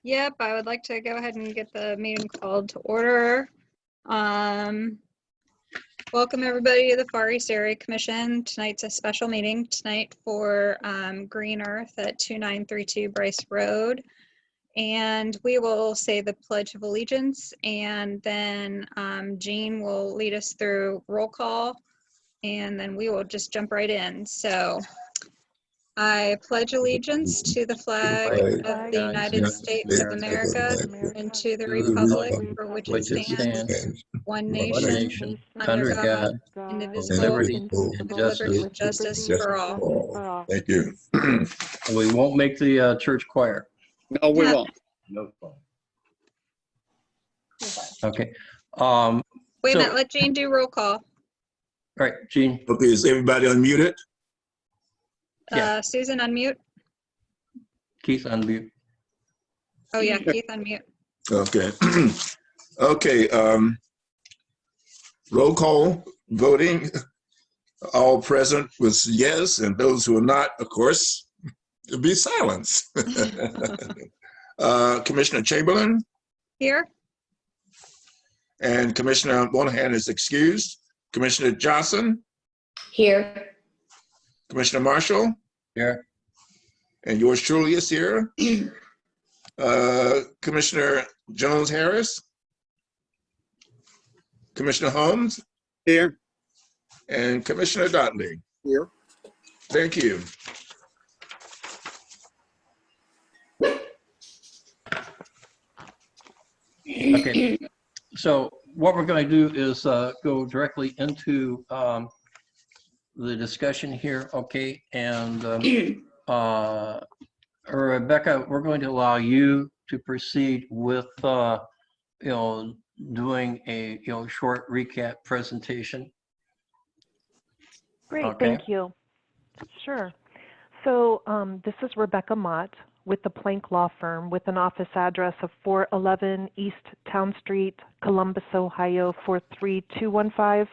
Yep, I would like to go ahead and get the meeting called to order. Welcome everybody to the Far East Area Commission. Tonight's a special meeting tonight for Green Earth at 2932 Brice Road. And we will say the Pledge of Allegiance, and then Jean will lead us through roll call, and then we will just jump right in. So I pledge allegiance to the flag of the United States of America and to the republic for which it stands, one nation, under God, indivisible, with liberty and justice for all. Thank you. We won't make the church choir. No, we won't. No. Okay. Wait a minute, let Jean do roll call. All right, Jean. Okay, is everybody unmuted? Yeah. Susan, unmute. Keith, unmute. Oh yeah, Keith, unmute. Okay. Okay. Roll call voting. All present was yes, and those who are not, of course, will be silence. Commissioner Chamberlain? Here. And Commissioner Monahan is excused. Commissioner Johnson? Here. Commissioner Marshall? Here. And yours truly is here. Commissioner Jones-Harris? Commissioner Holmes? Here. And Commissioner Dudley? Here. Thank you. Okay. So what we're going to do is go directly into the discussion here, okay? And Rebecca, we're going to allow you to proceed with, doing a, short recap presentation. Great, Okay. Thank you. Sure. So this is Rebecca Mott with the Plank Law Firm with an office address of 411 East Town Street, Columbus, Ohio 43215.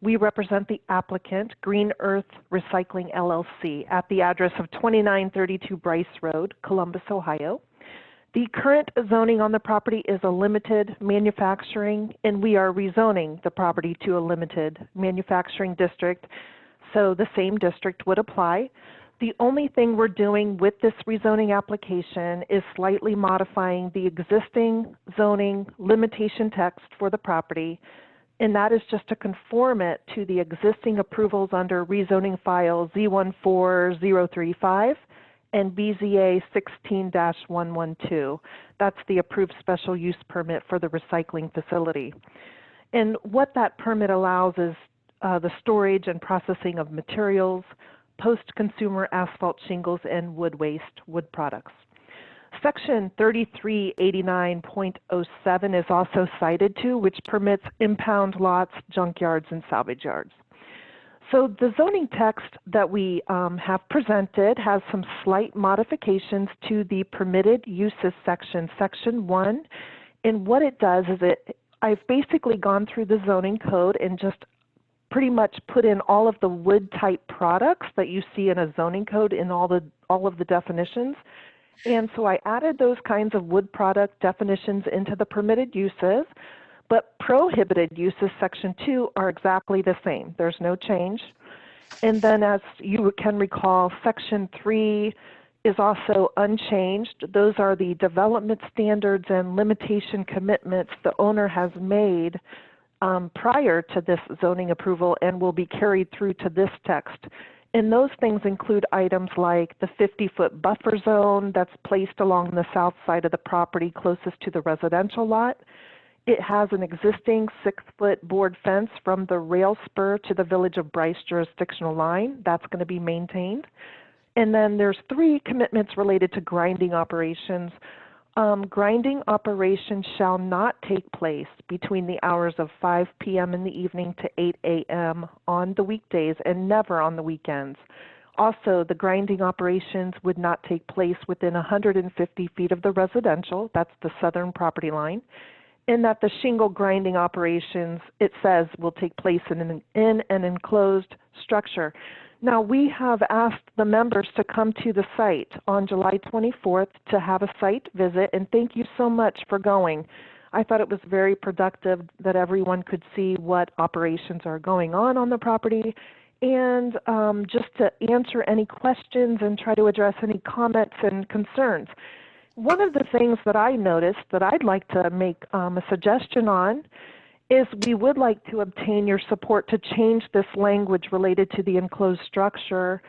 We represent the applicant, Green Earth Recycling LLC, at the address of 2932 Brice Road, Columbus, Ohio. The current zoning on the property is a limited manufacturing, and we are rezoning the property to a limited manufacturing district, so the same district would apply. The only thing we're doing with this rezoning application is slightly modifying the existing zoning limitation text for the property, and that is just to conform it to the existing approvals under rezoning file Z14035 and BZA 16-112. That's the approved special use permit for the recycling facility. And what that permit allows is the storage and processing of materials, post-consumer asphalt shingles, and wood waste, wood products. Section 3389.07 is also cited too, which permits impound lots, junkyards, and salvage yards. So the zoning text that we have presented has some slight modifications to the permitted uses section, section 1. And what it does is I've basically gone through the zoning code and just pretty much put in all of the wood type products that you see in a zoning code in all of the definitions. And so I added those kinds of wood product definitions into the permitted uses, but prohibited uses section 2 are exactly the same. There's no change. And then, as you can recall, section 3 is also unchanged. Those are the development standards and limitation commitments the owner has made prior to this zoning approval and will be carried through to this text. And those things include items like the 50-foot buffer zone that's placed along the south side of the property closest to the residential lot. It has an existing 6-foot board fence from the rail spur to the Village of Brice jurisdictional line. That's going to be maintained. And then there's 3 commitments related to grinding operations. Grinding operations shall not take place between the hours of 5 p.m. in the evening to 8 a.m. on the weekdays and never on the weekends. Also, the grinding operations would not take place within 150 feet of the residential, that's the southern property line, and that the shingle grinding operations, it says, will take place in an enclosed structure. Now, we have asked the members to come to the site on July 24th to have a site visit, and thank you so much for going. I thought it was very productive that everyone could see what operations are going on the property, and just to answer any questions and try to address any comments and concerns. One of the things that I noticed that I'd like to make a suggestion on is we would like to obtain your support to change this language related to the enclosed structure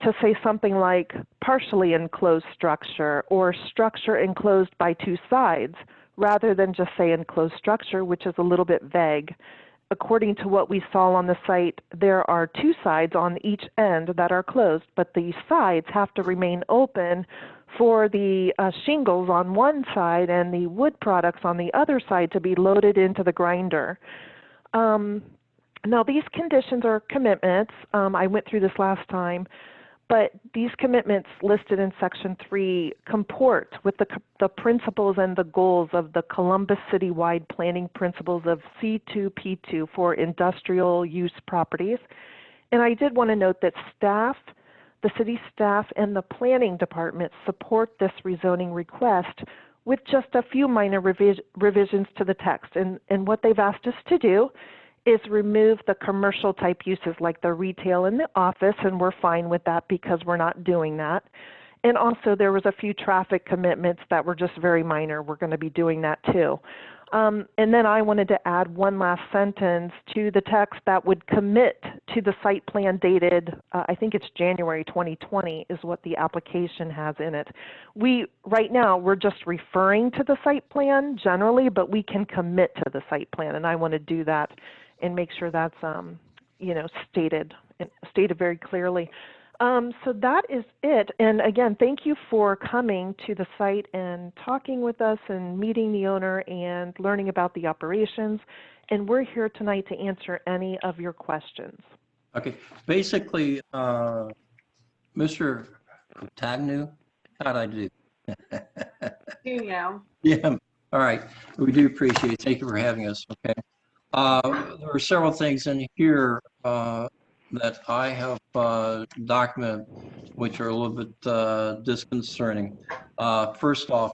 to say something like partially enclosed structure or structure enclosed by two sides, rather than just say enclosed structure, which is a little bit vague. According to what we saw on the site, there are two sides on each end that are closed, but the sides have to remain open for the shingles on one side and the wood products on the other side to be loaded into the grinder. Now, these conditions are commitments. I went through this last time, but these commitments listed in Section 3 comport with the principles and the goals of the Columbus Citywide Planning Principles of C2P2 for industrial use properties. And I did want to note that staff, the city staff, and the planning department support this rezoning request with just a few minor revisions to the text. And what they've asked us to do is remove the commercial type uses like the retail and the office, and we're fine with that because we're not doing that. And also there was a few traffic commitments that were just very minor. We're going to be doing that too. And then I wanted to add one last sentence to the text that would commit to the site plan dated, I think it's January 2020 is what the application has in it. Right now, we're just referring to the site plan generally, but we can commit to the site plan, and I want to do that and make sure that's stated very clearly. So that is it. And again, thank you for coming to the site and talking with us and meeting the owner and learning about the operations. And we're here tonight to answer any of your questions. Okay, basically, Mr. Tagnew, how'd I do? Yeah, all right, we do appreciate it. Thank you for having us, okay? There are several things in here that I have documented which are a little bit disconcerting. First off,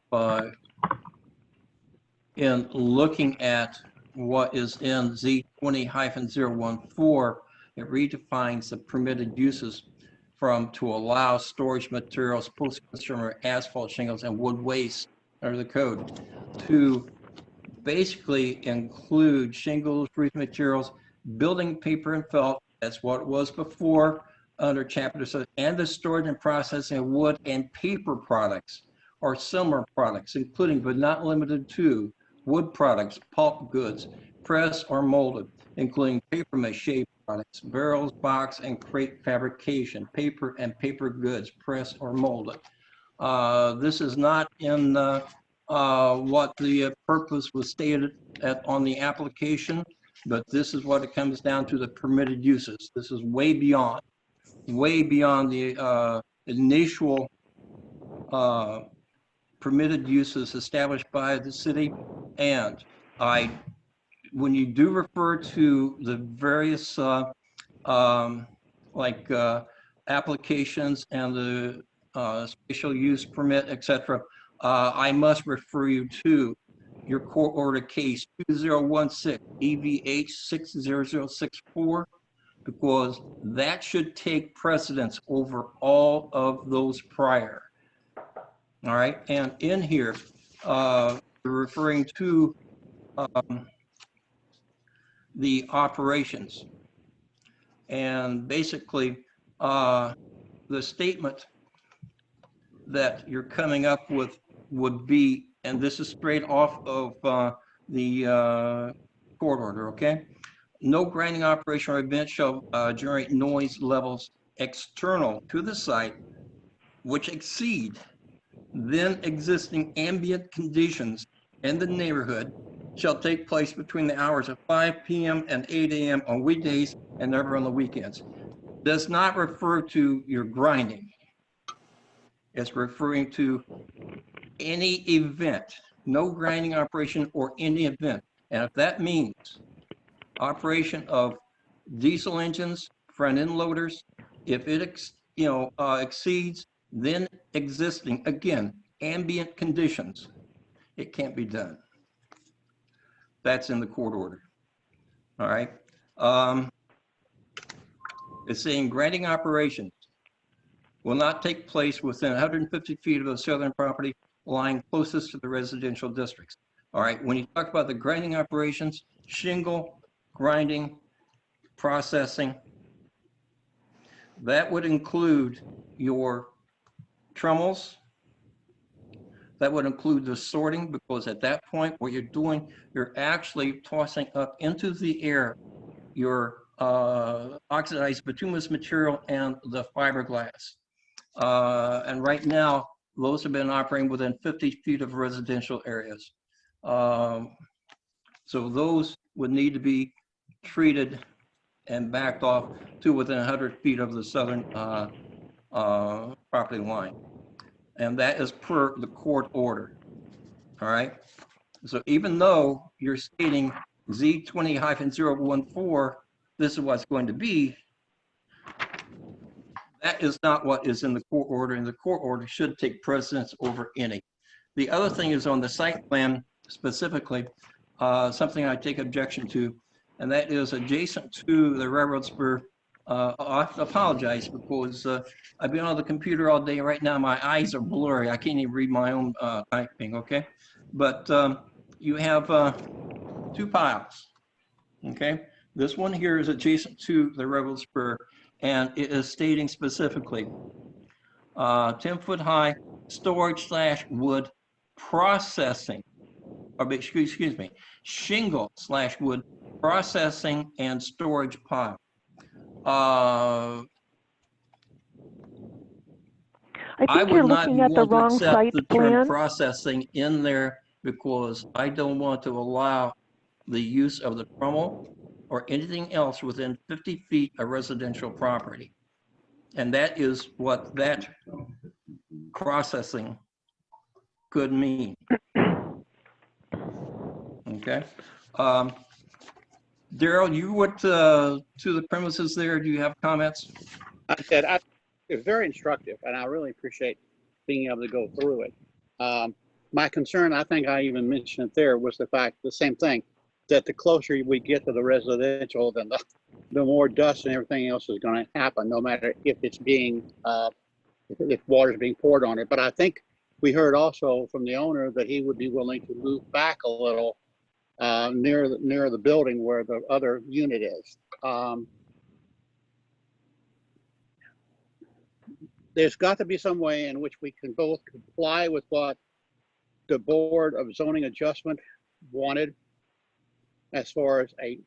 in looking at what is in Z20-014, it redefines the permitted uses to allow storage materials, post-consumer asphalt shingles, and wood waste under the code to basically include shingles, roof materials, building paper and felt. That's what it was before under Chapter 7, and the storage and processing of wood and paper products or similar products, including but not limited to wood products, pulp goods, press or molded, including paper mache products, barrels, box, and crate fabrication, paper and paper goods, press or molded. This is not in what the purpose was stated on the application, but this is what it comes down to, the permitted uses. This is way beyond the initial permitted uses established by the city. And when you do refer to the various applications and the special use permit, etc., I must refer you to your court order case 2016 EVH 60064, because that should take precedence over all of those prior. All right, and in here, we're referring to the operations, and basically the statement that you're coming up with would be, and this is straight off of the court order, okay? No grinding operation or event shall generate noise levels external to the site which exceed then existing ambient conditions in the neighborhood shall take place between the hours of 5 p.m. and 8 a.m. on weekdays and never on the weekends. Does not refer to your grinding. It's referring to any event, no grinding operation or any event. And if that means operation of diesel engines front end loaders. If it exceeds then existing, again, ambient conditions, it can't be done. That's in the court order. All right. It's saying granting operations will not take place within 150 feet of the southern property lying closest to the residential districts. All right, when you talk about the grinding operations, shingle, grinding, processing, that would include your trommels. That would include the sorting, because at that point, what you're doing, you're actually tossing up into the air your oxidized bituminous material and the fiberglass. And right now, those have been operating within 50 feet of residential areas. So those would need to be treated and backed off to within 100 feet of the southern property line. And that is per the court order. All right. So even though you're stating Z20-014, this is what's going to be, that is not what is in the court order, and the court order should take precedence over any. The other thing is on the site plan specifically, something I take objection to, and that is adjacent to the railroad spur. I have to apologize because I've been on the computer all day. Right now, my eyes are blurry. I can't even read my own typing, okay? But you have 2 piles, okay? This one here is adjacent to the railroad spur, and it is stating specifically 10-foot high storage / wood processing, or excuse me, shingle / wood processing and storage pile. I I think you're would not looking at the want to wrong accept site the term plan. processing in there because I don't want to allow the use of the trommel or anything else within 50 feet of residential property. And that is what that processing could mean. Okay. Daryl, you went to the premises there. Do you have comments? I said, it was very instructive, and I really appreciate being able to go through it. My concern, I think I even mentioned it there, was the same thing, that the closer we get to the residential, then the more dust and everything else is going to happen, no matter if it's being, if water's being poured on it. But I think we heard also from the owner that he would be willing to move back a little near the building where the other unit is. There's got to be some way in which we can both comply with what the Board of Zoning Adjustment wanted, as far as a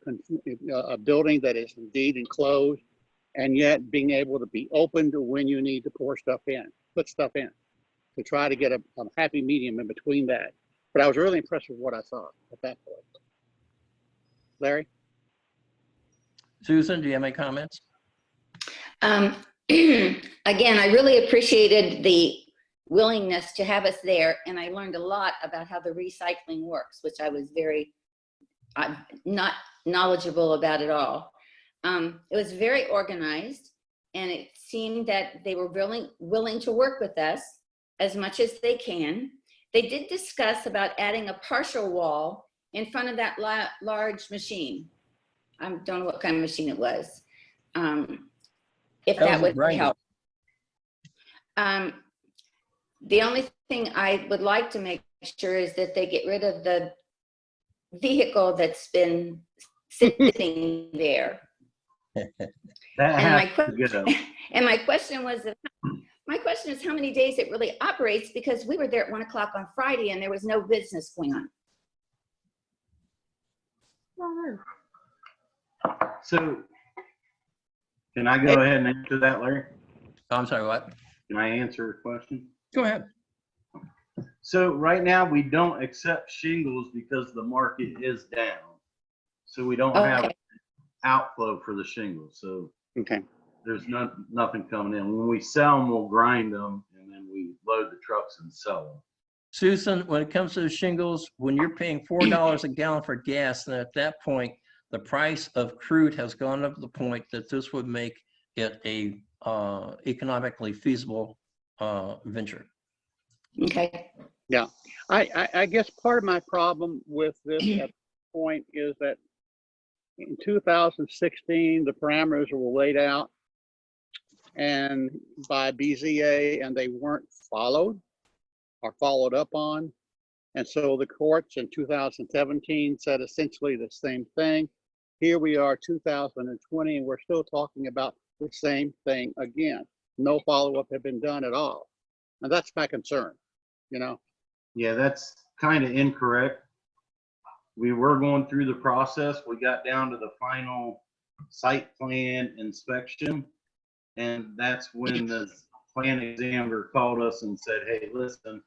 building that is indeed enclosed, and yet being able to be open to when you need to put stuff in, to try to get a happy medium in between that. But I was really impressed with what I saw at that point. Larry? Susan, do you have any comments? Again, I really appreciated the willingness to have us there, and I learned a lot about how the recycling works, which I was very not knowledgeable about at all. It was very organized, and it seemed that they were willing to work with us as much as they can. They did discuss about adding a partial wall in front of that large machine. I don't know what kind of machine it was. If that would help. The only thing I would like to make sure is that they get rid of the vehicle that's been sitting there. My question is how many days it really operates, because we were there at 1 o'clock on Friday and there was no business going on. So can I go ahead and answer that, Larry? I'm sorry, what? Can I answer a question? Go ahead. So right now we don't accept shingles because the market is down. So we don't have outflow for the shingles. So there's nothing coming in. When we sell them, we'll grind them and then we load the trucks and sell them. Susan, when it comes to the shingles, when you're paying $4 a gallon for gas, then at that point, the price of crude has gone up to the point that this would make it a economically feasible venture. Okay. Yeah, I guess part of my problem with this at this point is that in 2016, the parameters were laid out and by BZA, and they weren't followed or followed up on. And so the courts in 2017 said essentially the same thing. Here we are 2020, and we're still talking about the same thing again. No follow-up had been done at all. And that's my concern, you know? Yeah, that's kind of incorrect. We were going through the process. We got down to the final site plan inspection. And that's when the plan examiner called us and said, hey, listen,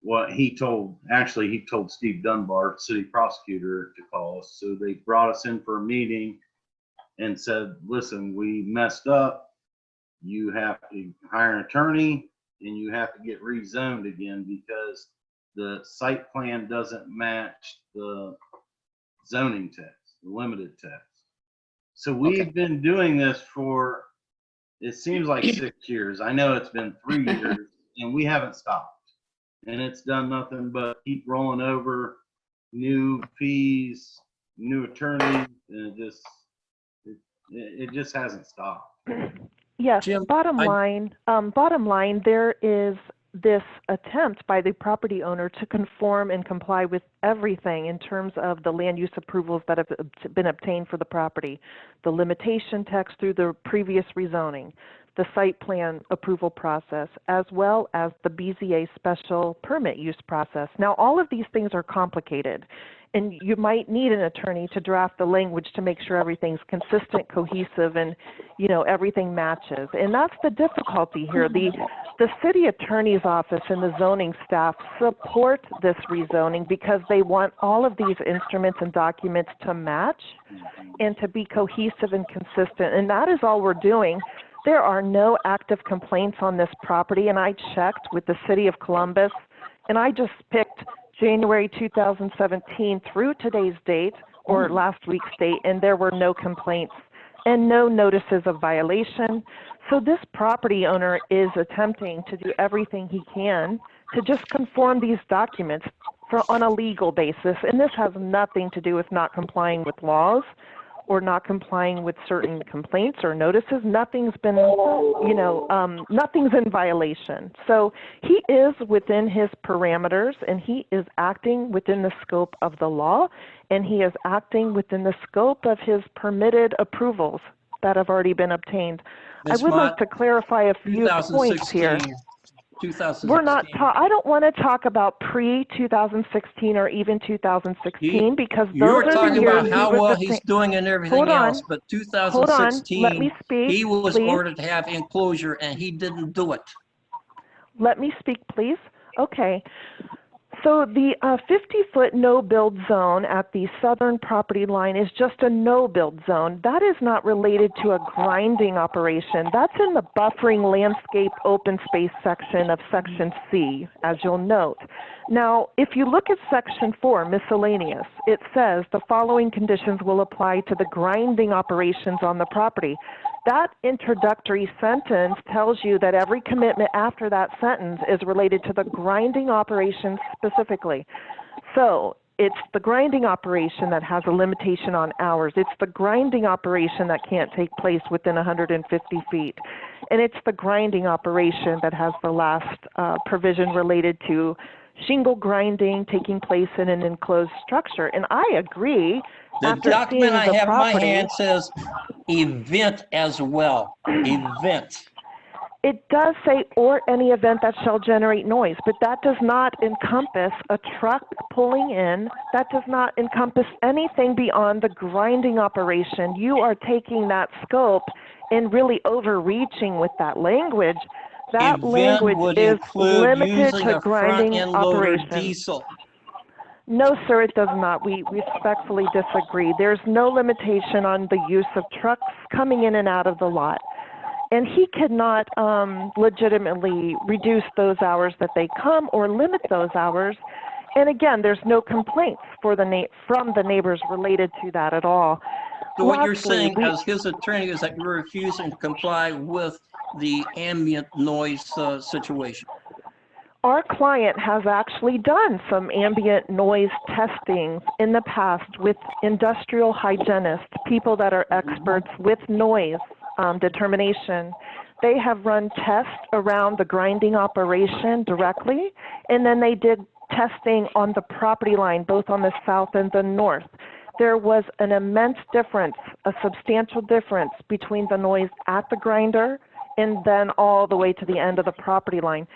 what he told, actually he told Steve Dunbar, city prosecutor, to call us. So they brought us in for a meeting and said, listen, we messed up. You have to hire an attorney and you have to get rezoned again because the site plan doesn't match the zoning text, the limited text. So we've been doing this for, it seems like 6 years. I know it's been 3 years and we haven't stopped. And it's done nothing but keep rolling over, new fees, new attorneys, and it just hasn't stopped. Yes, Jim, bottom line, there is this attempt by the property owner to conform and comply with everything in terms of the land use approvals that have been obtained for the property, the limitation text through the previous rezoning, the site plan approval process, as well as the BZA special permit use process. Now, all of these things are complicated, and you might need an attorney to draft the language to make sure everything's consistent, cohesive, and, you know, everything matches. And that's the difficulty here. The city attorney's office and the zoning staff support this rezoning because they want all of these instruments and documents to match and to be cohesive and consistent. And that is all we're doing. There are no active complaints on this property, and I checked with the city of Columbus, and I just picked January 2017 through today's date, or last week's date, and there were no complaints and no notices of violation. So this property owner is attempting to do everything he can to just conform these documents on a legal basis, and this has nothing to do with not complying with laws or not complying with certain complaints or notices. Nothing's been, you know, nothing's in violation. So he is within his parameters, and he is acting within the scope of the law, and he is acting within the scope of his permitted approvals that have already been obtained. I would like to clarify a few points here. 2016. We're not. I don't want to talk about pre-2016 or even 2016 because those You're are talking the years about how he was well he's doing and everything else, but 2016, let me speak, he was please. ordered to have enclosure and he didn't do it. Let me speak, please. Okay. So the 50-foot no-build zone at the southern property line is just a no-build zone. That is not related to a grinding operation. That's in the buffering landscape open space section of Section C, as you'll note. Now, if you look at Section 4, miscellaneous, it says the following conditions will apply to the grinding operations on the property. That introductory sentence tells you that every commitment after that sentence is related to the grinding operations specifically. So it's the grinding operation that has a limitation on hours. It's the grinding operation that can't take place within 150 feet. And it's the grinding operation that has the last provision related to shingle grinding taking place in an enclosed structure. And I agree. The document I have in my hand says event as well. Event. It does say, or any event that shall generate noise, but that does not encompass a truck pulling in. That does not encompass anything beyond the grinding operation. You are taking that scope and really overreaching with that language. That language is limited to grinding operation. Diesel. No, sir, it does not. We respectfully disagree. There's no limitation on the use of trucks coming in and out of the lot. And he cannot legitimately reduce those hours that they come or limit those hours. And again, there's no complaints from the neighbors related to that at all. So what you're Lastly, saying as his attorney is that you're refusing to comply with the ambient noise situation. our client has actually done some ambient noise testing in the past with industrial hygienists, people that are experts with noise determination. They have run tests around the grinding operation directly, and then they did testing on the property line, both on the south and the north. There was an immense difference, a substantial difference between the noise at the grinder and then all the way to the end of the property line.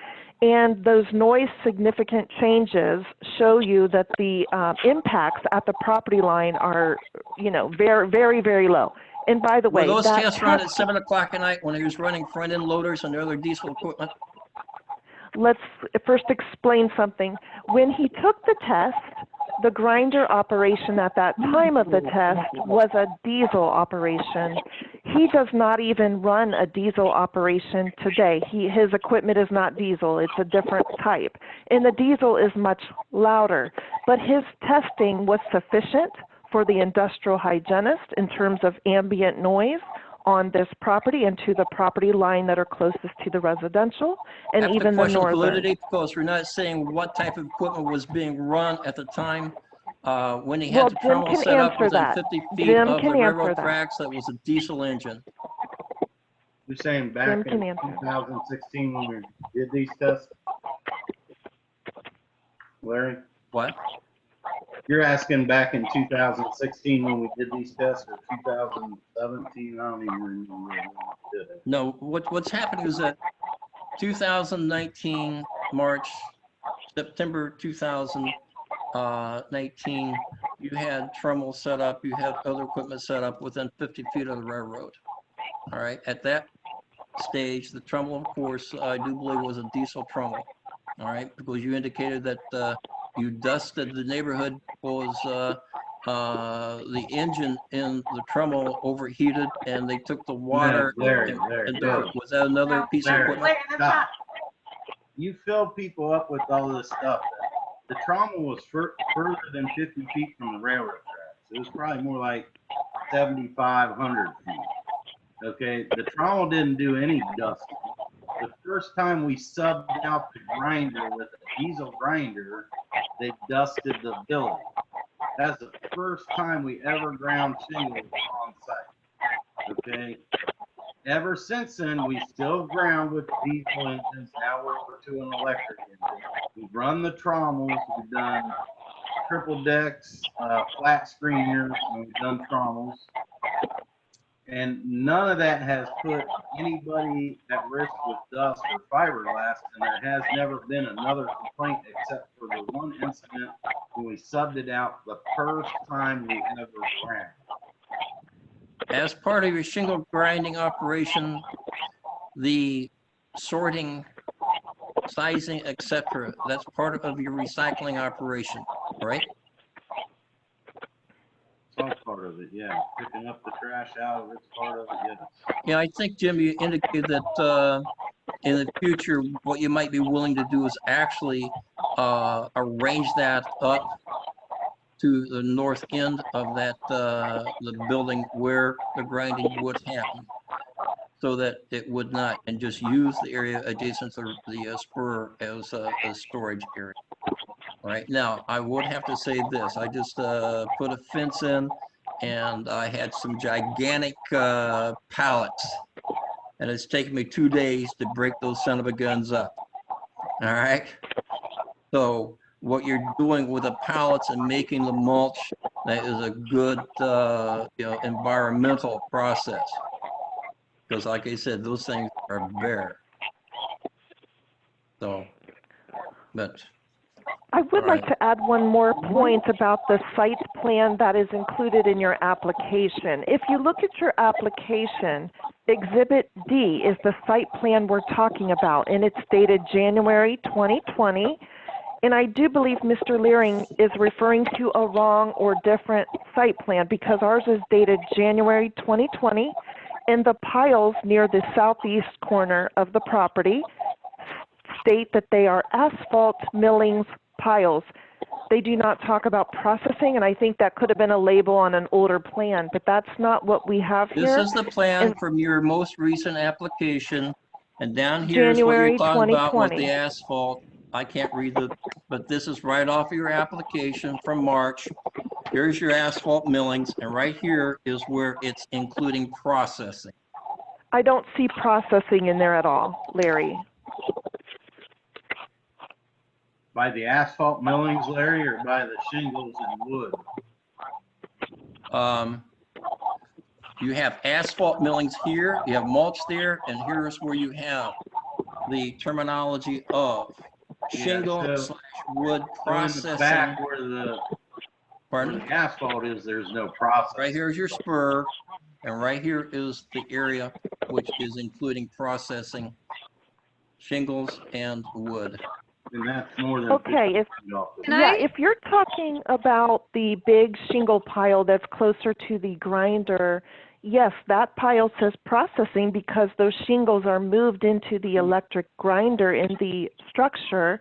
And those noise significant changes show you that the impacts at the property line are, you know, very, very, very low. And by the way, were those that tests run at 7 o'clock at night when he was running front-end loaders and other diesel equipment? let's first explain something. When he took the test, the grinder operation at that time of the test was a diesel operation. He does not even run a diesel operation today. His equipment is not diesel, it's a different type. And the diesel is much louder, but his testing was sufficient for the industrial hygienist in terms of ambient noise on this property and to the property line that are closest to the residential and That's even the the northern. validity, because we're not saying what type of equipment was being run at the time when he Well, had the Jim terminal can set up answer within that. 50 feet Jim of can the answer railroad that. tracks. That was a diesel engine. You're saying back Jim in can answer. 2016 when we did these tests? Larry? What? You're asking back in 2016 when we did these tests, or 2017? I don't even remember when we did it. No, what's happening is that 2019, March, September 2019, you had terminals set up, you had other equipment set up within 50 feet of the railroad. All right, at that stage, the terminal, of course, I do believe was a diesel terminal. All right, because you indicated that you dusted the neighborhood was the engine in the terminal overheated and they took the water. Larry, was that another piece of equipment? Stop. You fill people up with all this stuff. The trauma was further than 50 feet from the railroad tracks. It was probably more like 7,500 feet. Okay, the trauma didn't do any dusting. The first time we subbed out the grinder with a diesel grinder, they dusted the building. That's the first time we ever ground shingles on site. Okay. Ever since then, we still ground with diesel engines. Now we're to an electric engine. We've run the trommels. We've done triple decks, flat screeners, and we've done trommels. And none of that has put anybody at risk with dust or fiberglass, and there has never been another complaint except for the one incident when we subbed it out the first time we ever ground. As part of your shingle grinding operation, the sorting, sizing, etc., that's part of your recycling operation, right? Some part of it, yeah. Picking up the trash out of it's part of it, yes. Yeah, I think, Jim, you indicated that in the future, what you might be willing to do is actually arrange that up to the north end of that the building where the grinding would happen, so that it would not, and just use the area adjacent to the spur as a storage area. All right, now I would have to say this. I just put a fence in and I had some gigantic pallets, and it's taken me 2 days to break those son of a guns up. All right, so what you're doing with the pallets and making the mulch, that is a good environmental process, because like I said, those things are bare. So, but I would like to add one more point about the site plan that is included in your application. If you look at your application, Exhibit D is the site plan we're talking about, and it's dated January 2020. And I do believe Mr. Leering is referring to a wrong or different site plan, because ours is dated January 2020, and the piles near the southeast corner of the property state that they are asphalt millings piles. They do not talk about processing, and I think that could have been a label on an older plan, but that's not what we have here. This is the plan And from your most recent application. And down here is what January you're talking about with 2020. the asphalt. I can't read but this is right off of your application from March. Here's your asphalt millings, and right here is where it's including processing. I don't see processing in there at all, Larry. By the asphalt millings, Larry, or by the shingles and wood? You have asphalt millings here, you have mulch there, and here's where you have the terminology of shingle Yeah, slash wood So in the processing. back where the asphalt is, there's no process. Right here is your spur, and right here is the area which is including processing shingles and wood. And that's more than Okay, 50 feet off the- if you're talking about the big shingle pile that's closer to the grinder, yes, that pile says processing because those shingles are moved into the electric grinder in the structure.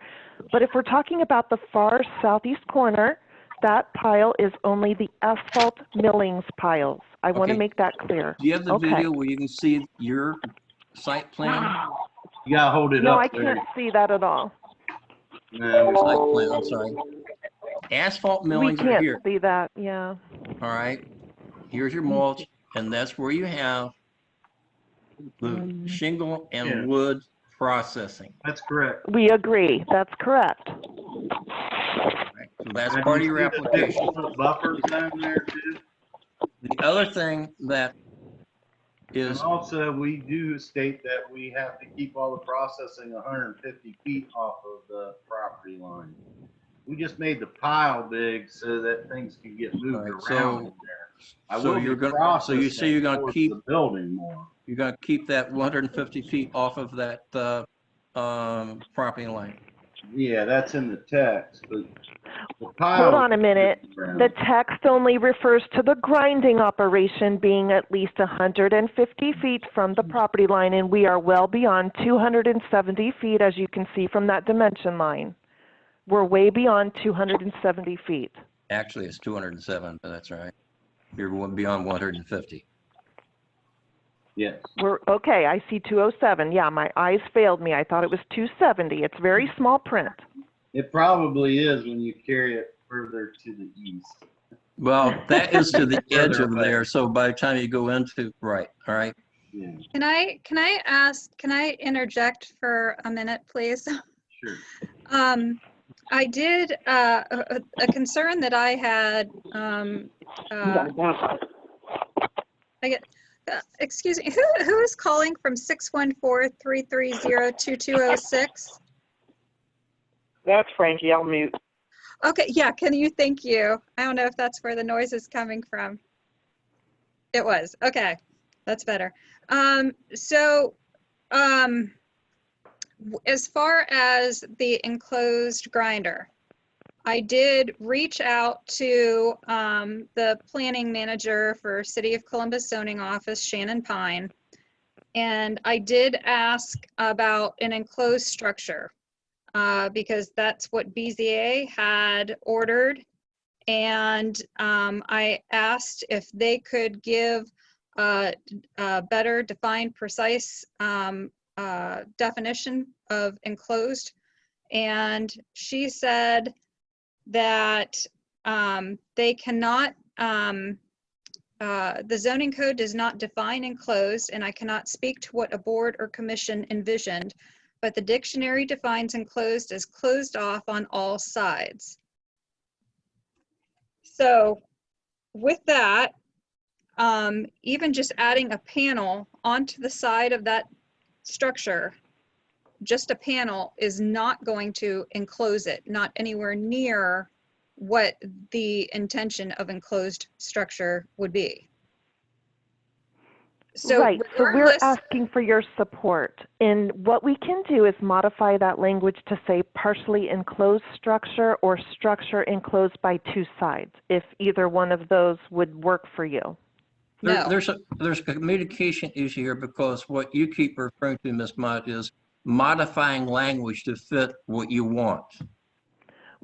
But if we're talking about the far southeast corner, that pile is only the asphalt millings piles. I want to Okay. make that clear. Do you have the Okay. video where you can see your site plan? You gotta hold it No, up, I Larry. can't see that at all. No, Your site plan, I'm sorry. Asphalt We millings are can't here, see that, yeah. all right? Here's your mulch, and that's where you have the shingle and Yeah. wood processing. that's correct. We agree, that's correct. Right? So that's And part of you your see the application. 50-foot buffer zone there too. The other thing that And is, also, we do state that we have to keep all the processing 150 feet off of the property line. We just made the pile big so that things can get moved Right, around so- in there. I so will you're be gonna, so you say processing you're gonna towards keep, the building more. you're gonna keep that 150 feet off of that property line. Yeah, that's in the text, but the pile. Hold on a minute. around. The text only refers to the grinding operation being at least 150 feet from the property line, and we are well beyond 270 feet, as you can see from that dimension line. We're way beyond 270 feet. Actually, it's 207, but that's right. You're beyond 150. Yes. Okay, I see 207. Yeah, my eyes failed me. I thought it was 270. It's very small print. It probably is when you carry it further to the east. Well, that is to the edge Further of away. there, so by the time you go into, right, all right? Yeah, Can I interject for a minute, please? sure. I did, a concern that I had, I get, excuse me, who is calling from 614-330-2206? That's Frankie, I'll mute. Okay, yeah, thank you. I don't know if that's where the noise is coming from. It was, okay, that's better. As far as the enclosed grinder, I did reach out to the planning manager for City of Columbus zoning office, Shannon Pine, and I did ask about an enclosed structure because that's what BZA had ordered. And I asked if they could give a better defined, precise definition of enclosed. And she said that they cannot, the zoning code does not define enclosed, and I cannot speak to what a board or commission envisioned, but the dictionary defines enclosed as closed off on all sides. So with that, even just adding a panel onto the side of that structure, just a panel is not going to enclose it, not anywhere near what the intention of enclosed structure would be. So right, so we're regardless, asking for your support. And what we can do is modify that language to say partially enclosed structure or structure enclosed by two sides, if either one of those would work for you. no. There's a communication issue here because what you keep referring to, Ms. Mott, is modifying language to fit what you want.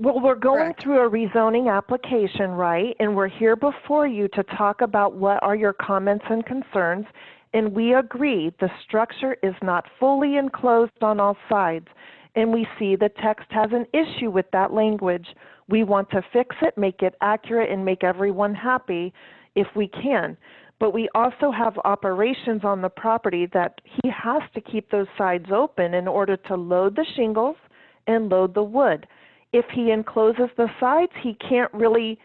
Well, we're going Correct. through a rezoning application, right? And we're here before you to talk about what are your comments and concerns. And we agree the structure is not fully enclosed on all sides. And we see the text has an issue with that language. We want to fix it, make it accurate, and make everyone happy if we can. But we also have operations on the property that he has to keep those sides open in order to load the shingles and load the wood. If he encloses the sides, he can't really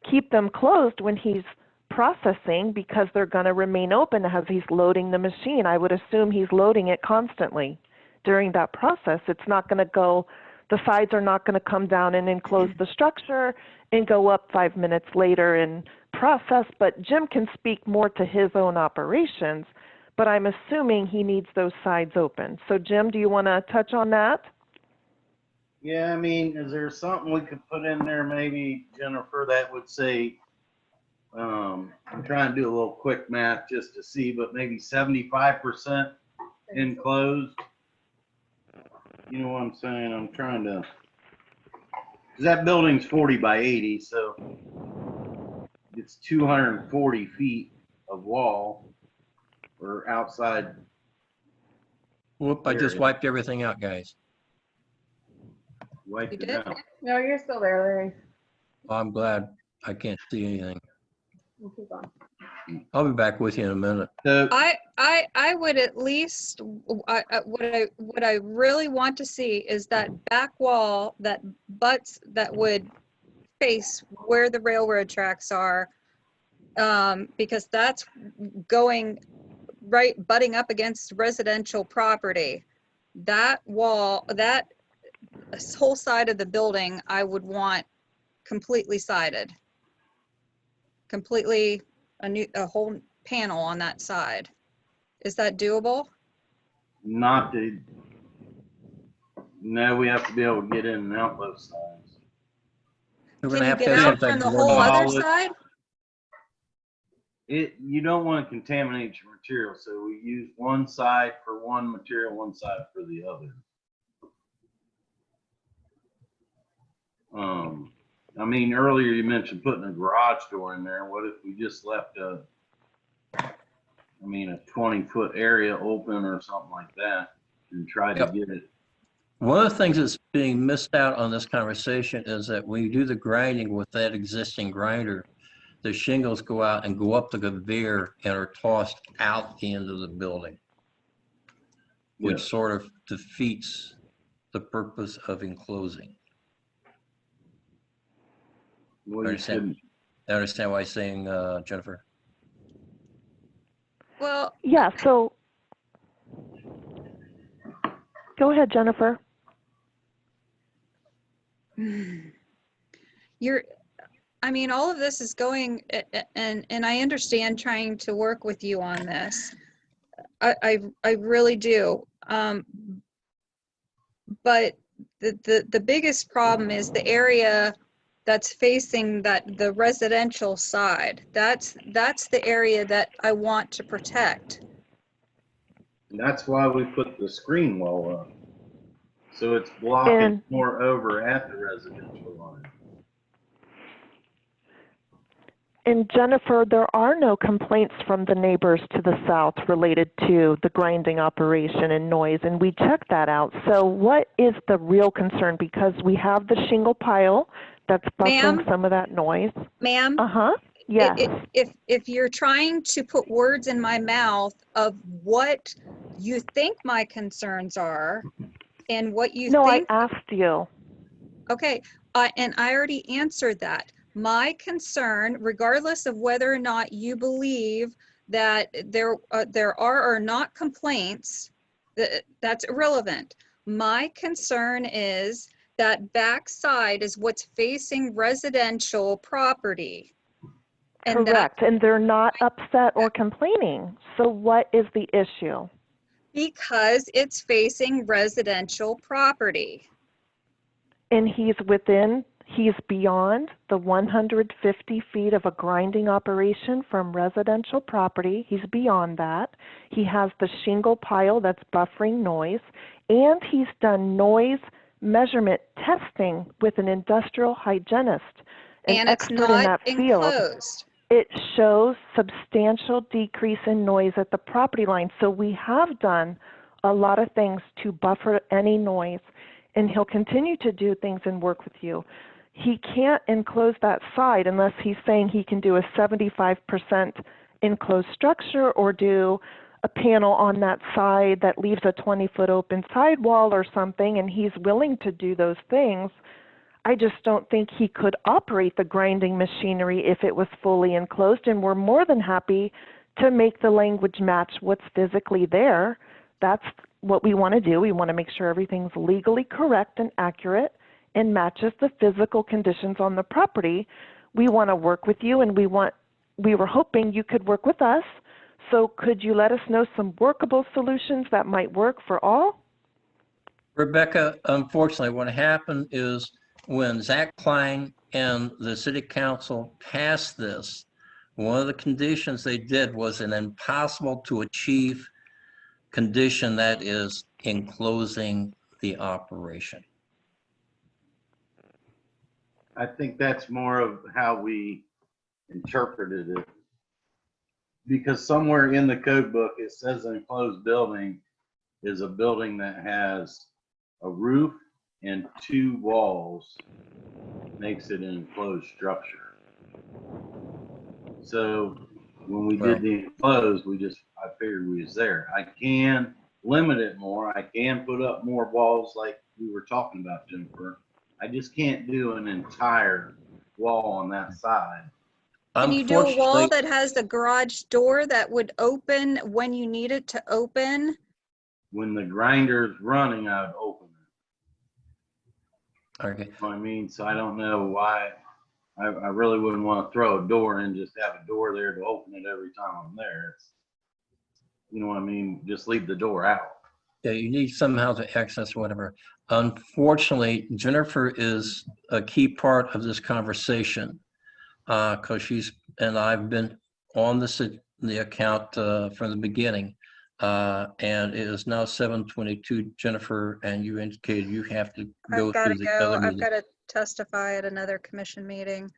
keep them closed when he's processing because they're going to remain open as he's loading the machine. I would assume he's loading it constantly during that process. It's not going to go, the sides are not going to come down and enclose the structure and go up 5 minutes later and process. But Jim can speak more to his own operations, but I'm assuming he needs those sides open. So Jim, do you want to touch on that? Yeah, I mean, is there something we could put in there, maybe, Jennifer, that would say, I'm trying to do a little quick math just to see, but maybe 75% enclosed? You know what I'm saying? I'm trying to, 'cause that building's 40 by 80, so it's 240 feet of wall or outside. Whoop, I just area. wiped everything out, guys. Wiped You it did? out. No, you're still there, Larry. I'm glad I can't see anything. We'll keep on. I'll be back with you in a minute. So, I would at least, what I really want to see is that back wall that would face where the railroad tracks are, because that's going right, butting up against residential property. That wall, that whole side of the building, I would want completely sided. Completely, a whole panel on that side. Is that doable? not the, no, we have to be able to get in and out both sides. We're Can gonna you have get to have out something from the boarded whole up. other Solid. side? You don't want to contaminate your material, so we use one side for one material, one side for the other. I mean, earlier you mentioned putting a garage door in there. What if we just left a 20-foot area open or something like that and try to Yep. get it? One of the things that's being missed out on this conversation is that when you do the grinding with that existing grinder, the shingles go out and go up the conveyor and are tossed out the end of the building, which Yeah. sort of defeats the purpose of enclosing. Well, you Understand. shouldn't. I understand why you're saying, Jennifer. Well, Yeah, so go ahead, Jennifer. all of this is going, and I understand trying to work with you on this. I really do. But the biggest problem is the area that's facing the residential side. That's the area that I want to protect. And that's why we put the screen wall up. So it's blocking more over at the residential line. And Jennifer, there are no complaints from the neighbors to the south related to the grinding operation and noise, and we checked that out. So what is the real concern? Because we have the shingle pile that's buffering some of that noise. Ma'am? Uh-huh, yes. If you're trying to put words in my mouth of what you think my concerns are and what you No, think. I asked you. Okay, and I already answered that. My concern, regardless of whether or not you believe that there are or not complaints, that's irrelevant. My concern is that backside is what's facing residential property. And correct, and they're not upset or complaining. So what is the issue? Because it's facing residential property. And he's beyond the 150 feet of a grinding operation from residential property. He's beyond that. He has the shingle pile that's buffering noise, and he's done noise measurement testing with an industrial hygienist, an And it's expert in not that field. enclosed. It shows substantial decrease in noise at the property line. So we have done a lot of things to buffer any noise, and he'll continue to do things and work with you. He can't enclose that side unless he's saying he can do a 75% enclosed structure or do a panel on that side that leaves a 20-foot open sidewall or something, and he's willing to do those things. I just don't think he could operate the grinding machinery if it was fully enclosed, and we're more than happy to make the language match what's physically there. That's what we want to do. We want to make sure everything's legally correct and accurate and matches the physical conditions on the property. We want to work with you, and we were hoping you could work with us. So could you let us know some workable solutions that might work for all? Rebecca, unfortunately, what happened is when Zach Klein and the city council passed this, one of the conditions they did was an impossible to achieve condition, that is enclosing the operation. I think that's more of how we interpreted it. Because somewhere in the code book, it says an enclosed building is a building that has a roof and 2 walls, makes it an enclosed structure. So when we did the enclosed, I figured we was there. I can limit it more. I can put up more walls like we were talking about, Jennifer. I just can't do an entire wall on that side. Can you do a wall that has the garage door that would open when you need it to open? When the grinder's running, I would open it. Okay. You know what I mean? So I don't know why. I really wouldn't want to throw a door in, just have a door there to open it every time I'm there. You know what I mean? Just leave the door out. Yeah, you need somehow to access whatever. Unfortunately, Jennifer is a key part of this conversation because I've been on the account from the beginning, and it is now 7:22. Jennifer, and you indicated you have to go to the other meeting. I've got to testify at another commission meeting.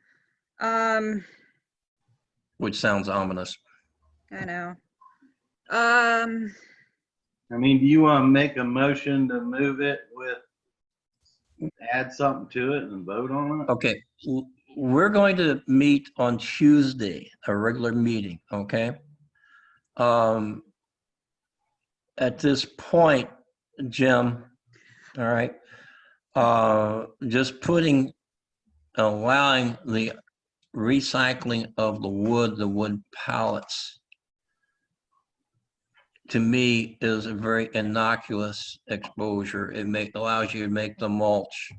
Which sounds ominous. I know. I mean, do you want to make a motion to move it add something to it and vote on it? Okay, we're going to meet on Tuesday, a regular meeting, okay? At this point, Jim, all right, just allowing the recycling of the wood pallets, to me, is a very innocuous exposure. It allows you to make the mulch,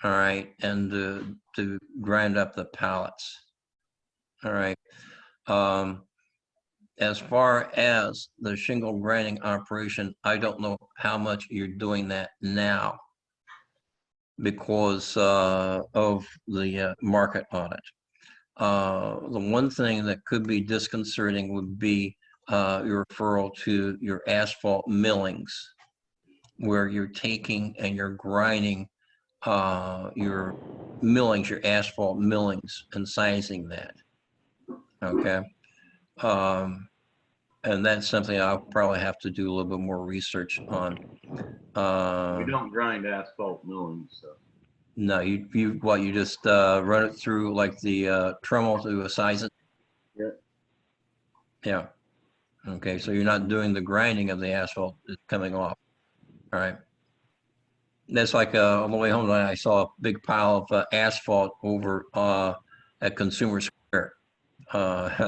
all right, and to grind up the pallets, all right. As far as the shingle grinding operation, I don't know how much you're doing that now because of the market on it. The one thing that could be disconcerting would be your referral to your asphalt millings, where you're taking and you're grinding your millings, your asphalt millings, and sizing that. Okay. And that's something I'll probably have to do a little bit more research on. We don't grind asphalt milling, so. No, you just run it through like the Tremel to size it? Yeah. Yeah. Okay, so you're not doing the grinding of the asphalt that's coming off. All right. That's like on the way home tonight, I saw a big pile of asphalt over at Consumer Square. I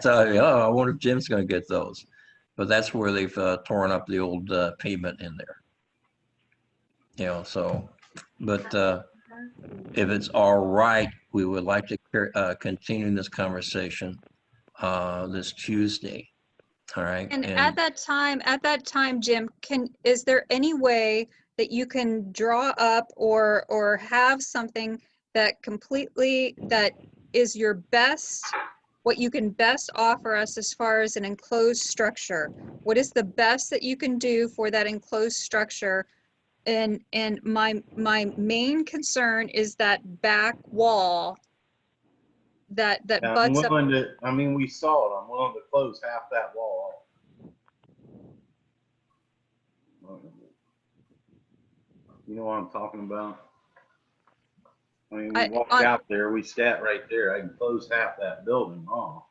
thought, I wonder if Jim's going to get those. But that's where they've torn up the old pavement in there. You know, so, but if it's all right, we would like to continue this conversation this Tuesday. All right. And at that time, Jim, is there any way that you can draw up or have something that is your best, what you can best offer us as far as an enclosed structure? What is the best that you can do for that enclosed structure And my main concern is that back wall that I'm butts up. willing to, I mean, we saw it. I'm willing to close half that wall off. You know what I'm talking about? I mean, we walked out there, we sat right there. I can close half that building off.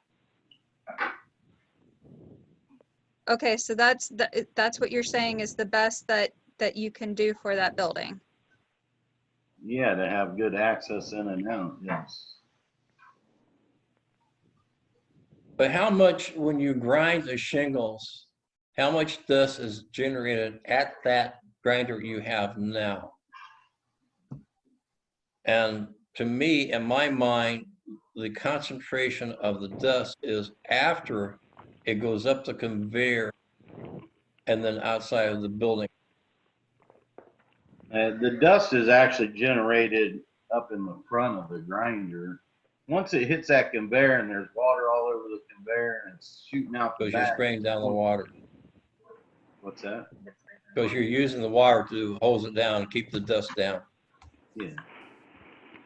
Okay, so that's what you're saying is the best that you can do for that building. Yeah, to have good access in and out, yes. But how much, when you grind the shingles, how much dust is generated at that grinder you have now? And to me, in my mind, the concentration of the dust is after it goes up the conveyor and then outside of the building. The dust is actually generated up in the front of the grinder. Once it hits that conveyor and there's water all over the conveyor and it's shooting out the Because you're back. spraying down the water. What's that? Because you're using the water to hose it down and keep the dust down. Yeah.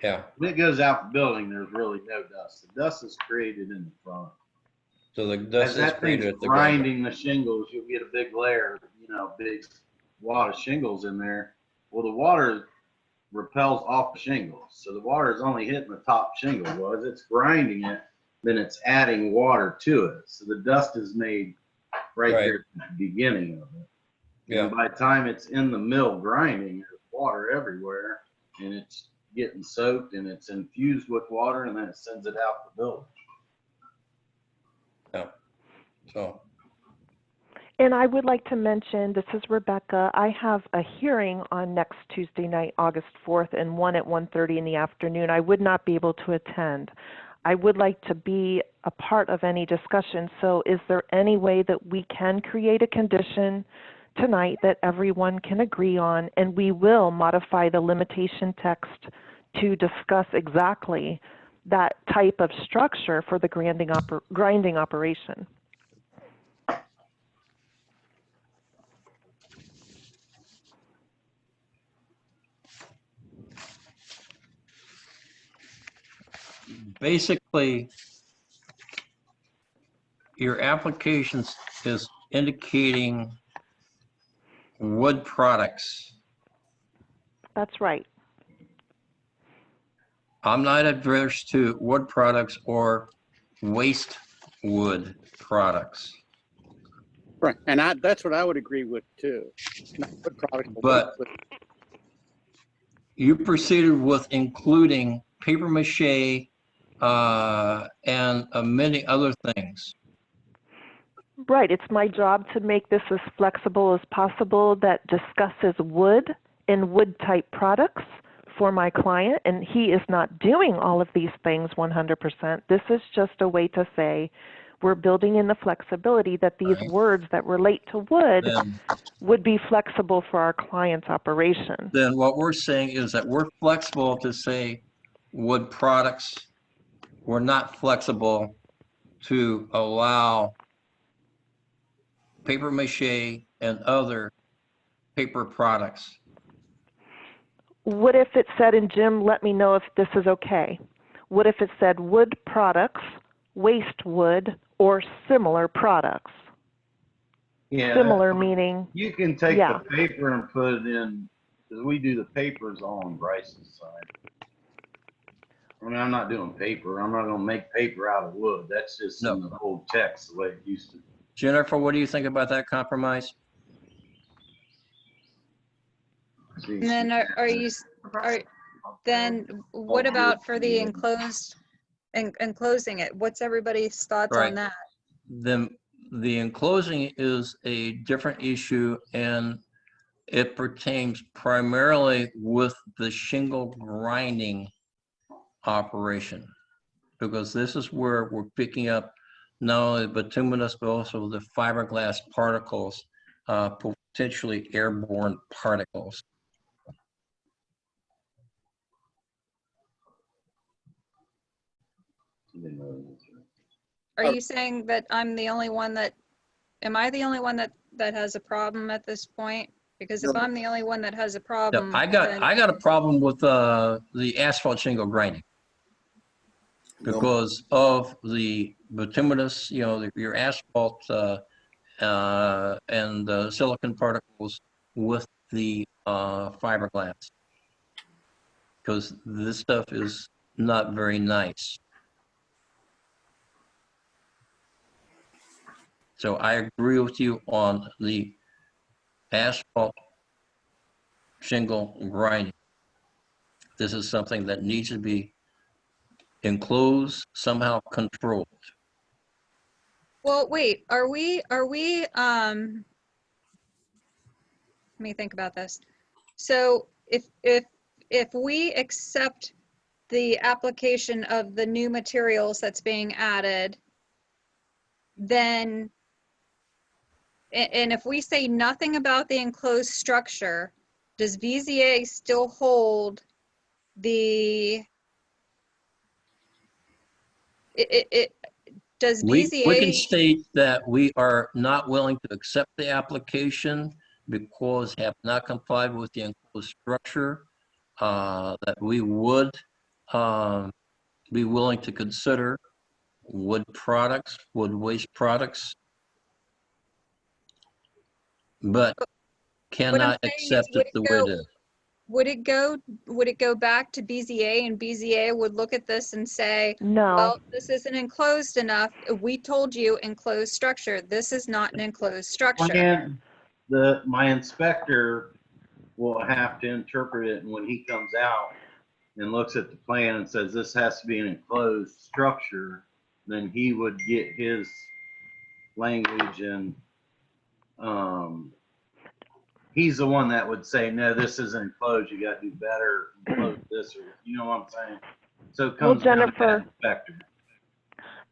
Yeah. When it goes out the building, there's really no dust. The dust is created in the front. So the dust As is that created thing's at the grinder. grinding the shingles, you'll get a big layer, big wad of shingles in there. Well, the water repels off the shingles. So the water is only hitting the top shingle. Well, as it's grinding it, then it's adding water to it. So the dust is made right there at the beginning of it. Yeah. And by the time it's in the mill grinding, there's water everywhere and it's getting soaked and it's infused with water and then it sends it out the building. Yeah. So. And I would like to mention, this is Rebecca, I have a hearing on next Tuesday night, August 4th, and one at 1:30 in the afternoon. I would not be able to attend. I would like to be a part of any discussion, so is there any way that we can create a condition tonight that everyone can agree on, and we will modify the limitation text to discuss exactly that type of structure for the grinding operation? Basically, your application is indicating wood products. That's right. I'm not adverse to wood products or waste wood products. Right, and that's what I would agree with too. Not wood products, But you proceeded with including paper mache and many other things. Right. It's my job to make this as flexible as possible that discusses wood and wood type products for my client, and he is not doing all of these things 100%. This is just a way to say we're building in the flexibility that these words that relate to wood would be flexible for our client's operation. Then what we're saying is that we're flexible to say wood products. We're not flexible to allow paper mache and other paper products. What if it said, and Jim, let me know if this is okay. What if it said wood products, waste wood, or similar products? Yeah. Similar meaning. You can take the paper and put it in, because we do the papers on Brice's side. I mean, I'm not doing paper. I'm not going to make paper out of wood. That's just in the old text the way it used to be. Jennifer, what do you think about that compromise? And then then what about for the enclosing it? What's everybody's thoughts on that? Then the enclosing is a different issue, and it pertains primarily with the shingle grinding operation, because this is where we're picking up not only bituminous but also the fiberglass particles, potentially airborne particles. Are you saying that I'm the only one that, am I the only one that has a problem at this point? Because if I'm the only one that has a Yeah, problem, I got a problem with the asphalt shingle grinding because of the bituminous, your asphalt and silicon particles with the fiberglass. Because this stuff is not very nice. So I agree with you on the asphalt shingle grinding. This is something that needs to be enclosed, somehow controlled. well, wait, are we, let me think about this. So if we accept the application of the new materials that's being added, then, and if we say nothing about the enclosed structure, does BZA still hold the, does We can BZA, state that we are not willing to accept the application because have not complied with the enclosed structure, that we would be willing to consider wood products, wood waste products, but what I'm cannot saying is, accept it the way it is. would it go back to BZA, and BZA would look at this and say, No. well, this isn't enclosed enough. We told you enclosed structure. This is not an enclosed structure. My inspector will have to interpret it, and when he comes out and looks at the plan and says this has to be an enclosed structure, then he would get his language, and he's the one that would say, no, this isn't enclosed, you got to do better, enclose this, or you know what I'm saying? So it comes down to that inspector.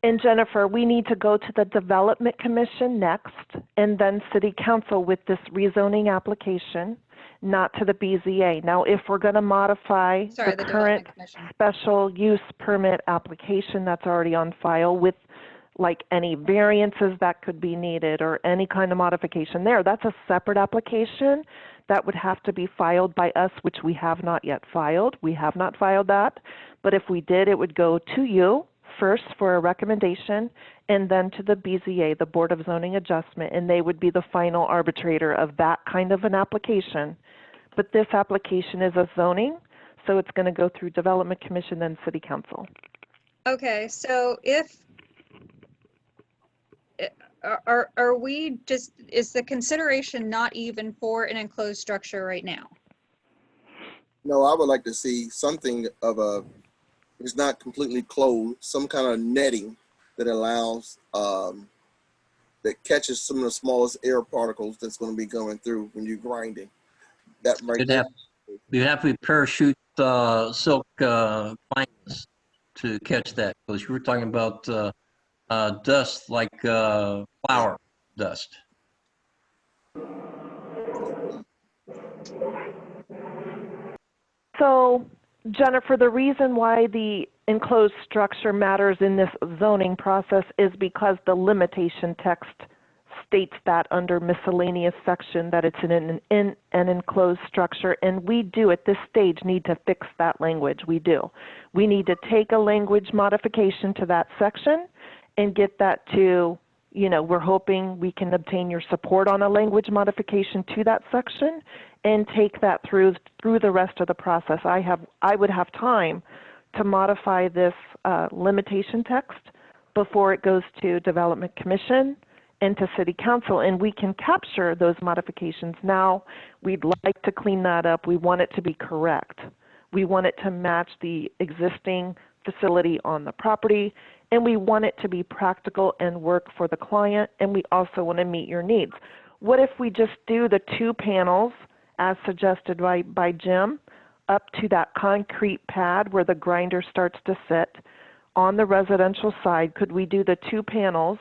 And Jennifer, we need to go to the Development Commission next, and then City Council with this rezoning application, not to the BZA. Now, if we're going to modify the current special use permit application that's already on file with like any variances that could be needed or any kind of modification there, that's a separate application that would have to be filed by us, which we have not yet filed. We have not filed that, but if we did, it would go to you first for a recommendation, and then to the BZA, the Board of Zoning Adjustment, and they would be the final arbitrator of that kind of an application. But this application is a zoning, so it's going to go through Development Commission, then City Council. Okay, so if, are we just, is the consideration not even for an enclosed structure right now? No, I would like to see something of a, it's not completely closed, some kind of netting that allows, that catches some of the smallest air particles that's going to be going through when you're grinding. That might You have to be parachute silk blankets to catch that, because you were talking about dust like flour dust. So, Jennifer, the reason why the enclosed structure matters in this zoning process is because the limitation text states that under miscellaneous section that it's in an enclosed structure, and we do at this stage need to fix that language. We do. We need to take a language modification to that section and get that to, you know, we're hoping we can obtain your support on a language modification to that section and take that through the rest of the process. I would have time to modify this limitation text before it goes to Development Commission and to City Council, and we can capture those modifications. Now, we'd like to clean that up. We want it to be correct. We want it to match the existing facility on the property, and we want it to be practical and work for the client, and we also want to meet your needs. What if we just do the 2 panels as suggested by Jim up to that concrete pad where the grinder starts to sit on the residential side? Could we do the 2 panels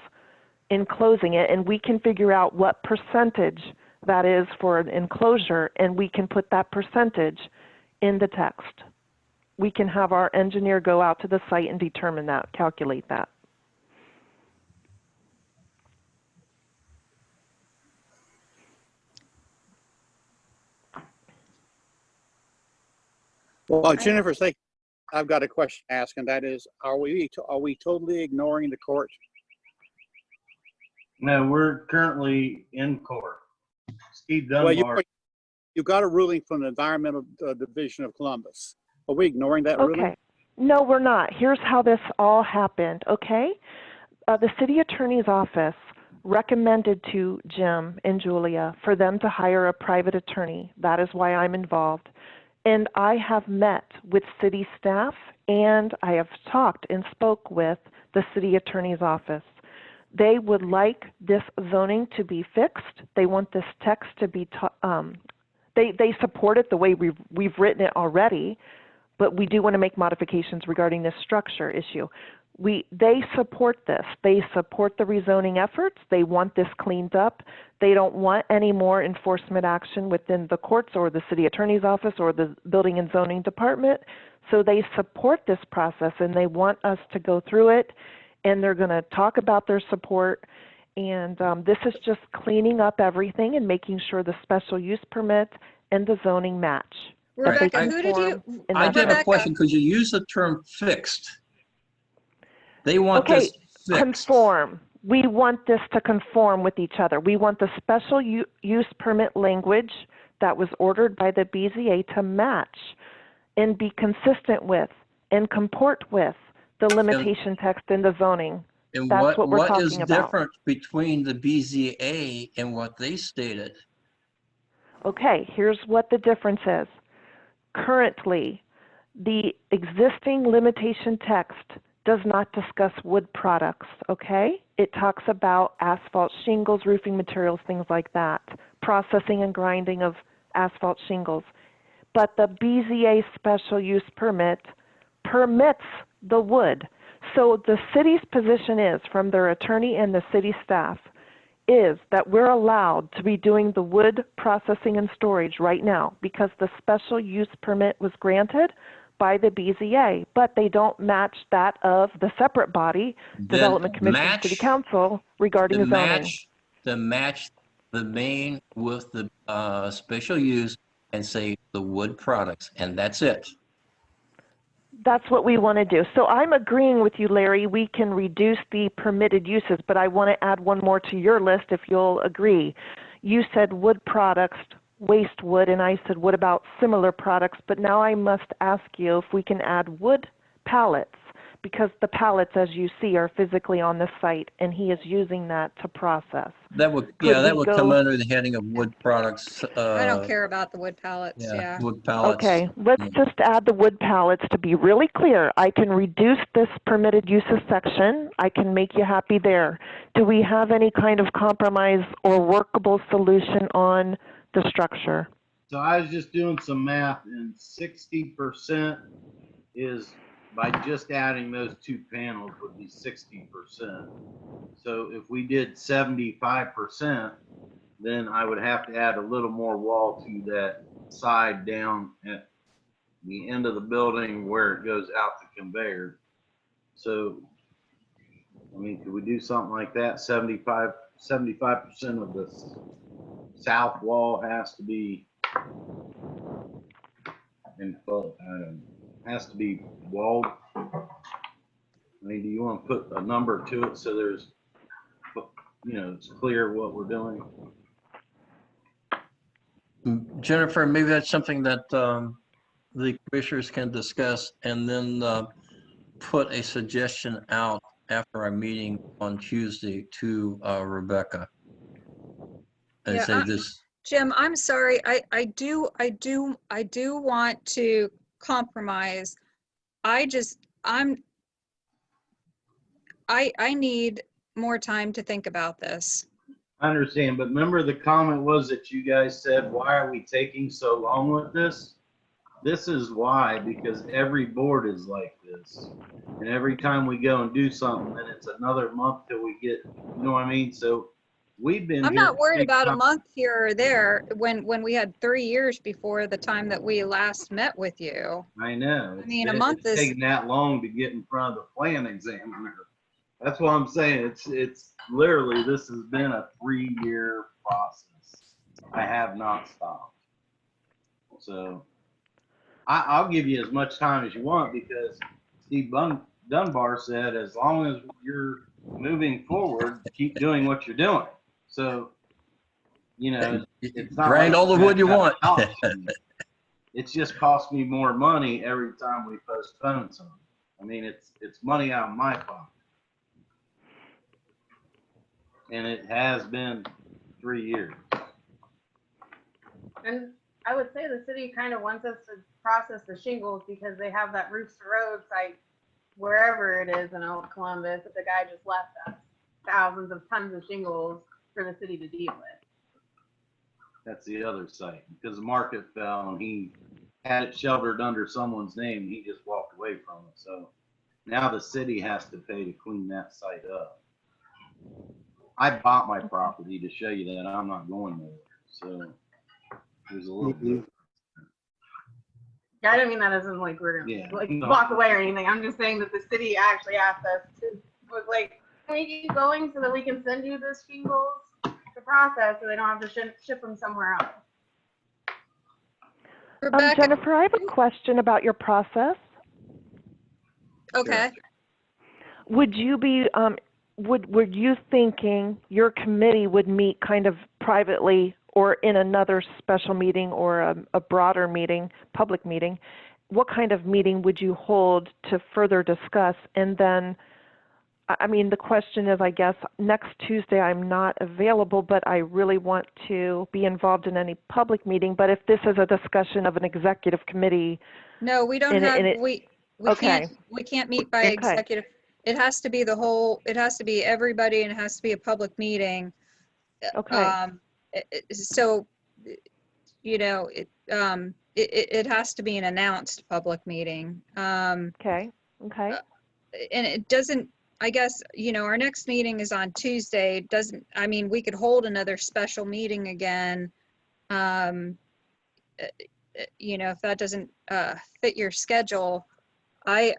enclosing it, and we can figure out what percentage that is for an enclosure, and we can put that percentage in the text. We can have our engineer go out to the site and determine that, calculate that. Well, Jennifer's like, I've got a question to ask, and that is, are we totally ignoring the court? No, we're currently in court. Steve Well, Dunbar. you got a ruling from the Environmental Division of Columbus. Are we ignoring that ruling? Okay. No, we're not. Here's how this all happened, okay? The city attorney's office recommended to Jim and Julia for them to hire a private attorney. That is why I'm involved. And I have met with city staff, and I have talked and spoke with the city attorney's office. They would like this zoning to be fixed. They want this text to be, they support it the way we've written it already, but we do want to make modifications regarding this structure issue. They support this. They support the rezoning efforts. They want this cleaned up. They don't want any more enforcement action within the courts or the city attorney's office or the building and zoning department. So they support this process and they want us to go through it, and they're going to talk about their support. And this is just cleaning up everything and making sure the special use permit and the zoning match. Rebecca, who did you? I did Rebecca. a question because you use the term fixed. They want this fixed. Conform. We want this to conform with each other. We want the special use permit language that was ordered by the BZA to match and be consistent with and comport with the limitation text in the zoning. And That's what we're what talking is about. different between the BZA and what they stated? Okay, here's what the difference is. Currently, the existing limitation text does not discuss wood products, okay? It talks about asphalt shingles, roofing materials, things like that, processing and grinding of asphalt shingles. But the BZA special use permit permits the wood. So the city's position is, from their attorney and the city staff, is that we're allowed to be doing the wood processing and storage right now because the special use permit was granted by the BZA, but they don't match that of the separate body, Development Commission, City Council, regarding the zoning. Match the main with the special use and say the wood products, and that's it. That's what we want to do. So I'm agreeing with you, Larry. We can reduce the permitted uses, but I want to add one more to your list if you'll agree. You said wood products, waste wood, and I said, what about similar products? But now I must ask you if we can add wood pallets, because the pallets, as you see, are physically on the site, and he is using that to process. That would, that would come under the heading of wood products. I don't care about the wood pallets. Yeah. Wood pallets. Okay, let's just add the wood pallets to be really clear. I can reduce this permitted uses section. I can make you happy there. Do we have any kind of compromise or workable solution on the structure? So I was just doing some math, and 60% is, by just adding those two panels, would be 60%. So if we did 75%, then I would have to add a little more wall to that side down at the end of the building where it goes out the conveyor. So, I mean, could we do something like that? 75% of the south wall has to be has to be walled. I mean, do you want to put a number to it so there's, it's clear what we're doing? Jennifer, maybe that's something that the commissioners can discuss, and then put a suggestion out after our meeting on Tuesday to Rebecca. And Yeah, say this. Jim, I'm sorry. I do want to compromise. I need more time to think about this. I understand, but remember the comment was that you guys said, why are we taking so long with this? This is why, because every board is like this. And every time we go and do something, then it's another month till we get, you know what I mean? So we've been I'm not worried about a month here or there when we had 3 years before the time that we last met with you. I know. I mean, a month is taking that long to get in front of the plan examiner. That's what I'm saying. It's literally, this has been a 3-year process. I have not stopped. So I'll give you as much time as you want, because Steve Dunbar said, as long as you're moving forward, keep doing what you're doing. So, you know, it's not Grind like all the wood you want. It's just cost me more money every time we postpone something. I mean, it's money out of my pocket. And it has been 3 years. And I would say the city kind of wants us to process the shingles because they have that Roofs Road site wherever it is in Old Columbus that the guy just left us. Thousands of tons of shingles for the city to deal with. That's the other site, because the market fell and he had it sheltered under someone's name. He just walked away from it. So now the city has to pay to clean that site up. I bought my property to show you that I'm not going nowhere. So there's a little bit. Yeah, I don't mean that as in like we're gonna like No. walk away or anything. I'm just saying that the city actually asked us to, was like, can we keep going so that we can send you the shingles to process so they don't have to ship them somewhere else? Rebecca, Jennifer, I have a question about your process. okay. Would you be, were you thinking your committee would meet kind of privately or in another special meeting or a broader meeting, public meeting? What kind of meeting would you hold to further discuss? And then, I mean, the question is, I guess, next Tuesday I'm not available, but I really want to be involved in any public meeting. But if this is a discussion of an executive committee. No, we don't have, we can't meet by executive. It has to be the whole, it has to be everybody, and it has to be a public meeting. Okay. So, you know, it has to be an announced public meeting. Okay. And it doesn't, I guess, you know, our next meeting is on Tuesday. It doesn't, I mean, we could hold another special meeting again. You know, if that doesn't fit your schedule, I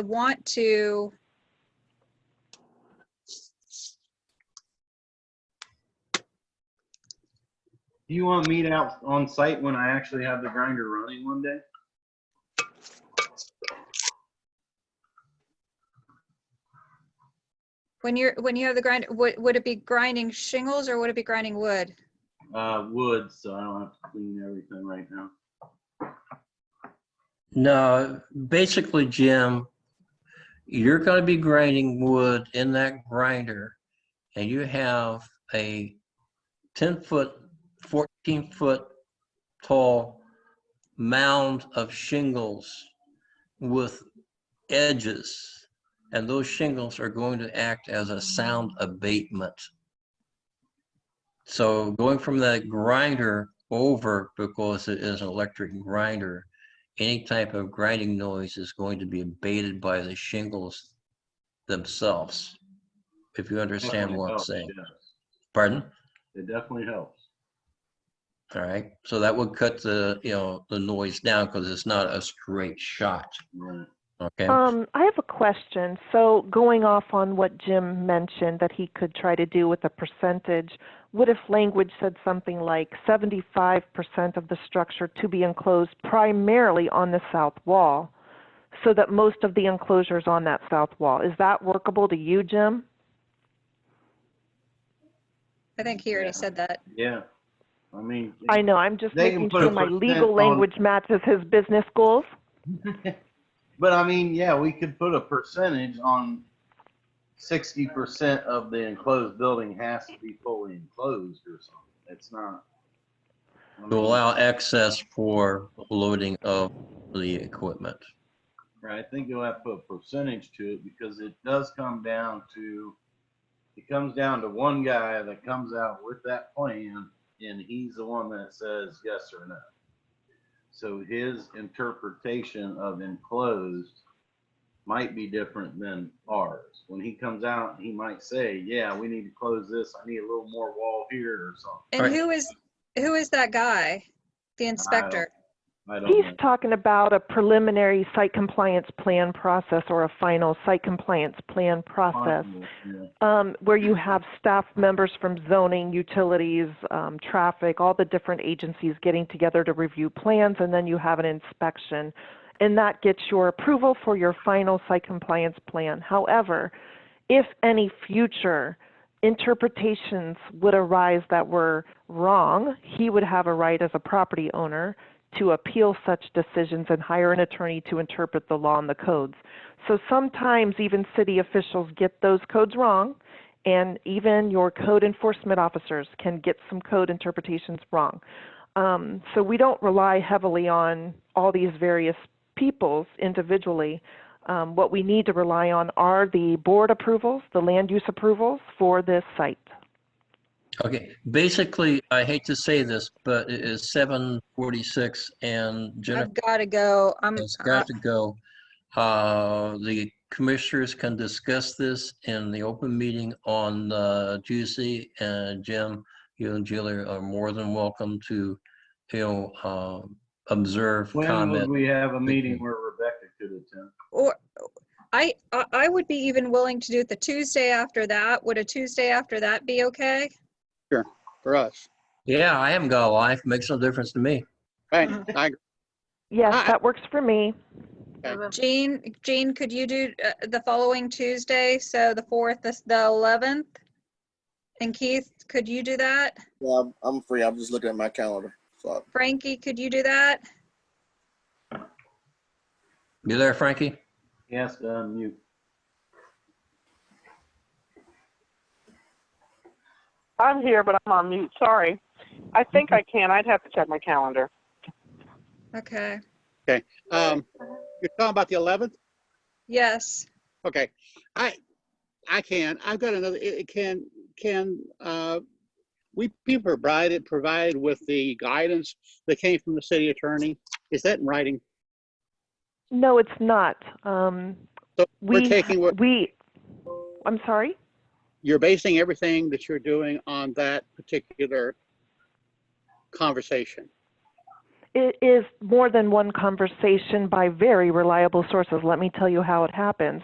want to. Do you want me out on site when I actually have the grinder running one day? When you have the grind, would it be grinding shingles or would it be grinding wood? Wood, so I don't have to clean everything right now. No, basically, Jim, you're going to be grinding wood in that grinder, and you have a 10-foot, 14-foot tall mound of shingles with edges, and those shingles are going to act as a sound abatement. So going from that grinder over, because it is an electric grinder, any type of grinding noise is going to be abated by the shingles themselves, if you understand what I'm saying. Yes. Pardon? It definitely helps. All right, so that would cut the, you know, the noise down, because it's not a straight shot. Right. Okay. I have a question. So going off on what Jim mentioned that he could try to do with a percentage, what if language said something like 75% of the structure to be enclosed primarily on the south wall, so that most of the enclosure is on that south wall? Is that workable to you, Jim? I think he already said that. Yeah. I mean, I know, I'm just making sure my legal on language matches his business goals. But I mean, yeah, we could put a percentage on 60% of the enclosed building has to be fully enclosed or something. It's not. To allow access for loading of the equipment. Right. I think you'll have to put a percentage to it, because it does come down to, one guy that comes out with that plan, and he's the one that says yes or no. So his interpretation of enclosed might be different than ours. When he comes out, he might say, yeah, we need to close this. I need a little more wall here or something. And who is that guy? The inspector? I don't He's know. talking about a preliminary site compliance plan process or a final site compliance plan process, Yeah. where you have staff members from zoning, utilities, traffic, all the different agencies getting together to review plans, and then you have an inspection. And that gets your approval for your final site compliance plan. However, if any future interpretations would arise that were wrong, he would have a right as a property owner to appeal such decisions and hire an attorney to interpret the law and the codes. So sometimes even city officials get those codes wrong, and even your code enforcement officers can get some code interpretations wrong. So we don't rely heavily on all these various peoples individually. What we need to rely on are the board approvals, the land use approvals for this site. Okay, basically, I hate to say this, but it is 7:46 and Jennifer I've got to go. has got to go. The commissioners can discuss this in the open meeting on Tuesday, and Jim, you and Julie are more than welcome to, observe, When comment. would we have a meeting where Rebecca could attend? Or I would be even willing to do it the Tuesday after that. Would a Tuesday after that be okay? Sure, for us. Yeah, I haven't got a life. Makes no difference to me. Right, I agree. Yes, that works for me. Jean, could you do the following Tuesday? So the 4th, the 11th? And Keith, could you do that? Yeah, I'm free. I'm just looking at my calendar. So Frankie, could you do that? You there, Frankie? Yes, unmute. I'm here, but I'm on mute. Sorry. I think I can. I'd have to check my calendar. Okay. Okay. You're talking about the 11th? Yes. Okay. I can. I've got another. Can we be provided with the guidance that came from the city attorney? Is that in writing? No, it's not. So we're taking what I'm sorry? you're basing everything that you're doing on that particular conversation. It is more than one conversation by very reliable sources. Let me tell you how it happens.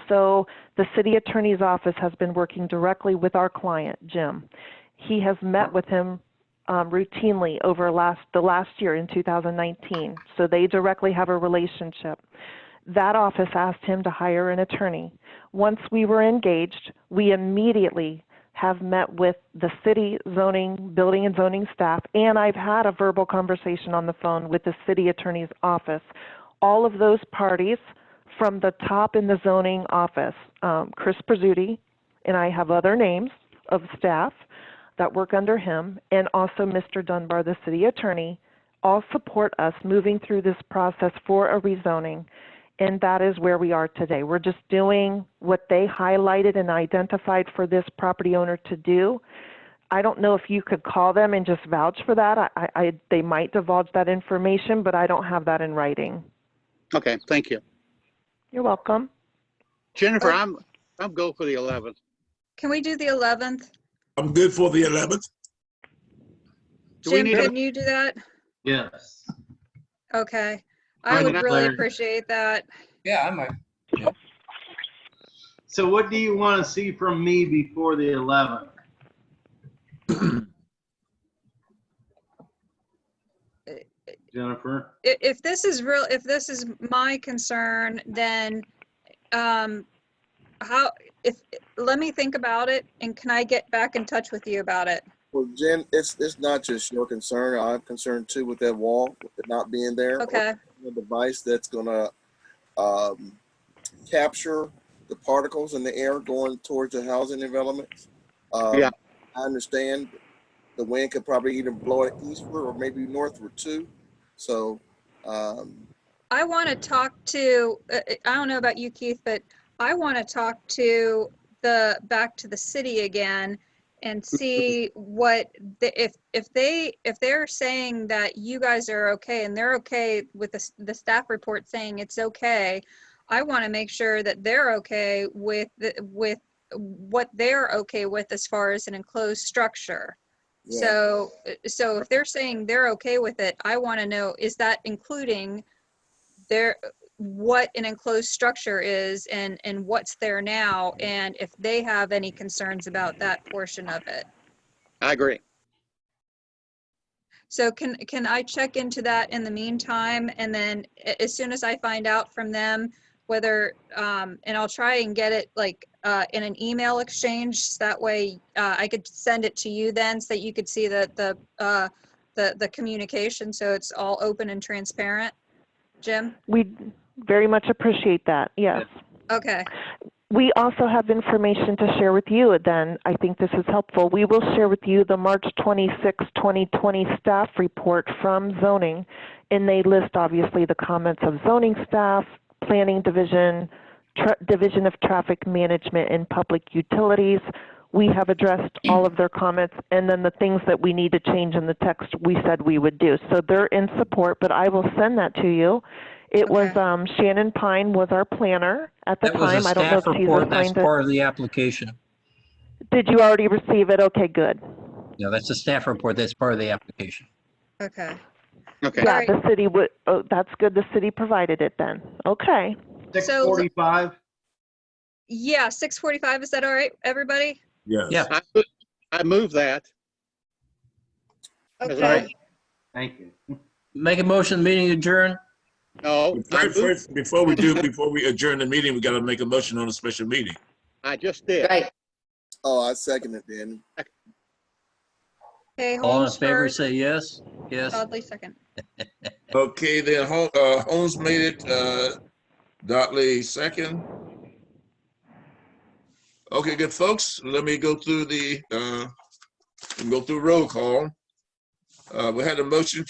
So the city attorney's office has been working directly with our client, Jim. He has met with him routinely over the last year in 2019. So they directly have a relationship. That office asked him to hire an attorney. Once we were engaged, we immediately have met with the city zoning, building and zoning staff, and I've had a verbal conversation on the phone with the city attorney's office. All of those parties from the top in the zoning office, Chris Prezzuti, and I have other names of staff that work under him, and also Mr. Dunbar, the city attorney, all support us moving through this process for a rezoning. And that is where we are today. We're just doing what they highlighted and identified for this property owner to do. I don't know if you could call them and just vouch for that. They might divulge that information, but I don't have that in writing. Okay, thank you. You're welcome. Jennifer, I'm go for the 11th. Can we do the 11th? I'm good for the 11th. Jim, can you do that? Yes. Okay. I would really appreciate that. Yeah, I might. Yeah. So what do you want to see from me before the 11th? Jennifer? If this is my concern, then let me think about it, and can I get back in touch with you about it? well, Jen, it's not just your concern. I'm concerned too with that wall, with it not being there. Okay. A device that's gonna capture the particles in the air going towards the housing developments. Yeah. I understand the wind could probably either blow it eastward or maybe northward too. So I want to talk to, I don't know about you, Keith, but I want to talk to back to the city again and see what, if they're saying that you guys are okay and they're okay with the staff report saying it's okay, I want to make sure that they're okay with what they're okay with as far as an enclosed structure. Yeah. So if they're saying they're okay with it, I want to know, is that including what an enclosed structure is and what's there now, and if they have any concerns about that portion of it. I agree. So can I check into that in the meantime, and then as soon as I find out from them whether and I'll try and get it like in an email exchange, so that way I could send it to you then, so that you could see the communication, so it's all open and transparent. Jim? We very much appreciate that. Yes. Okay. We also have information to share with you then. I think this is helpful. We will share with you the March 26, 2020 staff report from zoning, and they list obviously the comments of zoning staff, planning division, division of traffic management and public utilities. We have addressed all of their comments, and then the things that we need to change in the text we said we would do. So they're in support, but I will send that to you. It was Shannon Pine was our planner at the time. I don't know if she's report. That's assigned part of the application. Did you already receive it? Okay, good. Yeah, that's a staff report. That's part of the application. Okay. Okay. Yeah, All right. the city would. Oh, that's good. The city provided it then. Okay. 6:45. Yeah, 6:45. Is that all right, everybody? Yes. Yeah. I move that. Okay. All right. Thank you. Make a motion, meeting adjourned. No, First, before we adjourn the meeting, we got to make a motion on a special meeting. I just did. Right. Oh, I second it then. Okay, All in Holmes favor, first, say yes. Yes. Dudley second. Okay, then Holmes made it, Dotley second. Okay, good folks. Let me go through roll call. We had a motion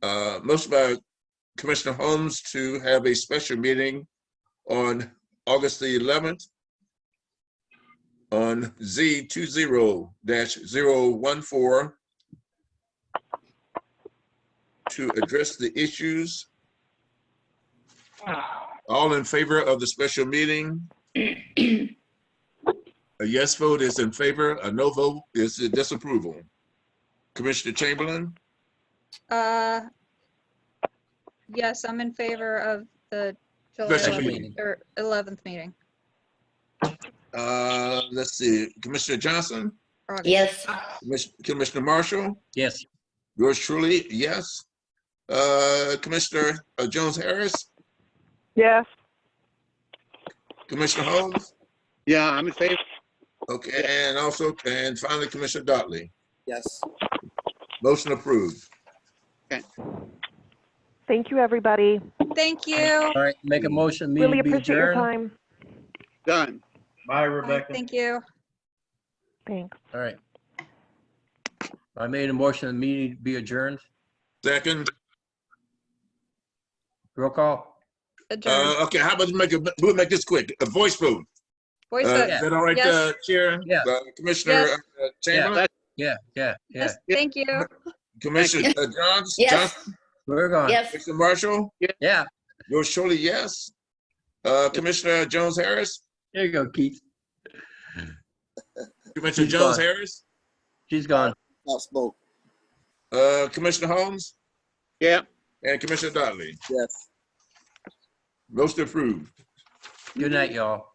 by Commissioner Holmes to have a special meeting on August the 11th on Z20-014 to address the issues. All in favor of the special meeting? A yes vote is in favor, a no vote is disapproval. Commissioner Chamberlain? Yes, I'm in favor of the July Special 11th meeting. or 11th meeting. Let's see, Commissioner Johnson? August. Yes. Commissioner Marshall? Yes. Yours truly, yes. Commissioner Jones-Harris? Yes. Commissioner Holmes? Yeah, I'm in favor. Okay, and finally, Commissioner Dotley. Yes. Motion approved. Thank you, everybody. Thank you. All right. Make a motion, Really meeting be appreciate your adjourned. time. Done. Bye, Bye, Rebecca. thank you. Thanks. All right. I made a motion, the meeting be adjourned. Second. Roll call. Adjourned. Okay, how about we'll make this quick, a voice vote. Voice Is vote. that all right, Yes. Chair? Yeah. Commissioner Yes. Chamberlain? Yeah. Yes, thank you. Commissioner Johns? Yes. Johnson? We're gone. Yes. Commissioner Marshall? Yeah. Yours truly, yes. Commissioner Jones-Harris? There you go, Keith. Commissioner She's gone. Jones-Harris? She's gone. Not spoke. Commissioner Holmes? Yeah. And Commissioner Dotley? Yes. Most approved. Good night, y'all.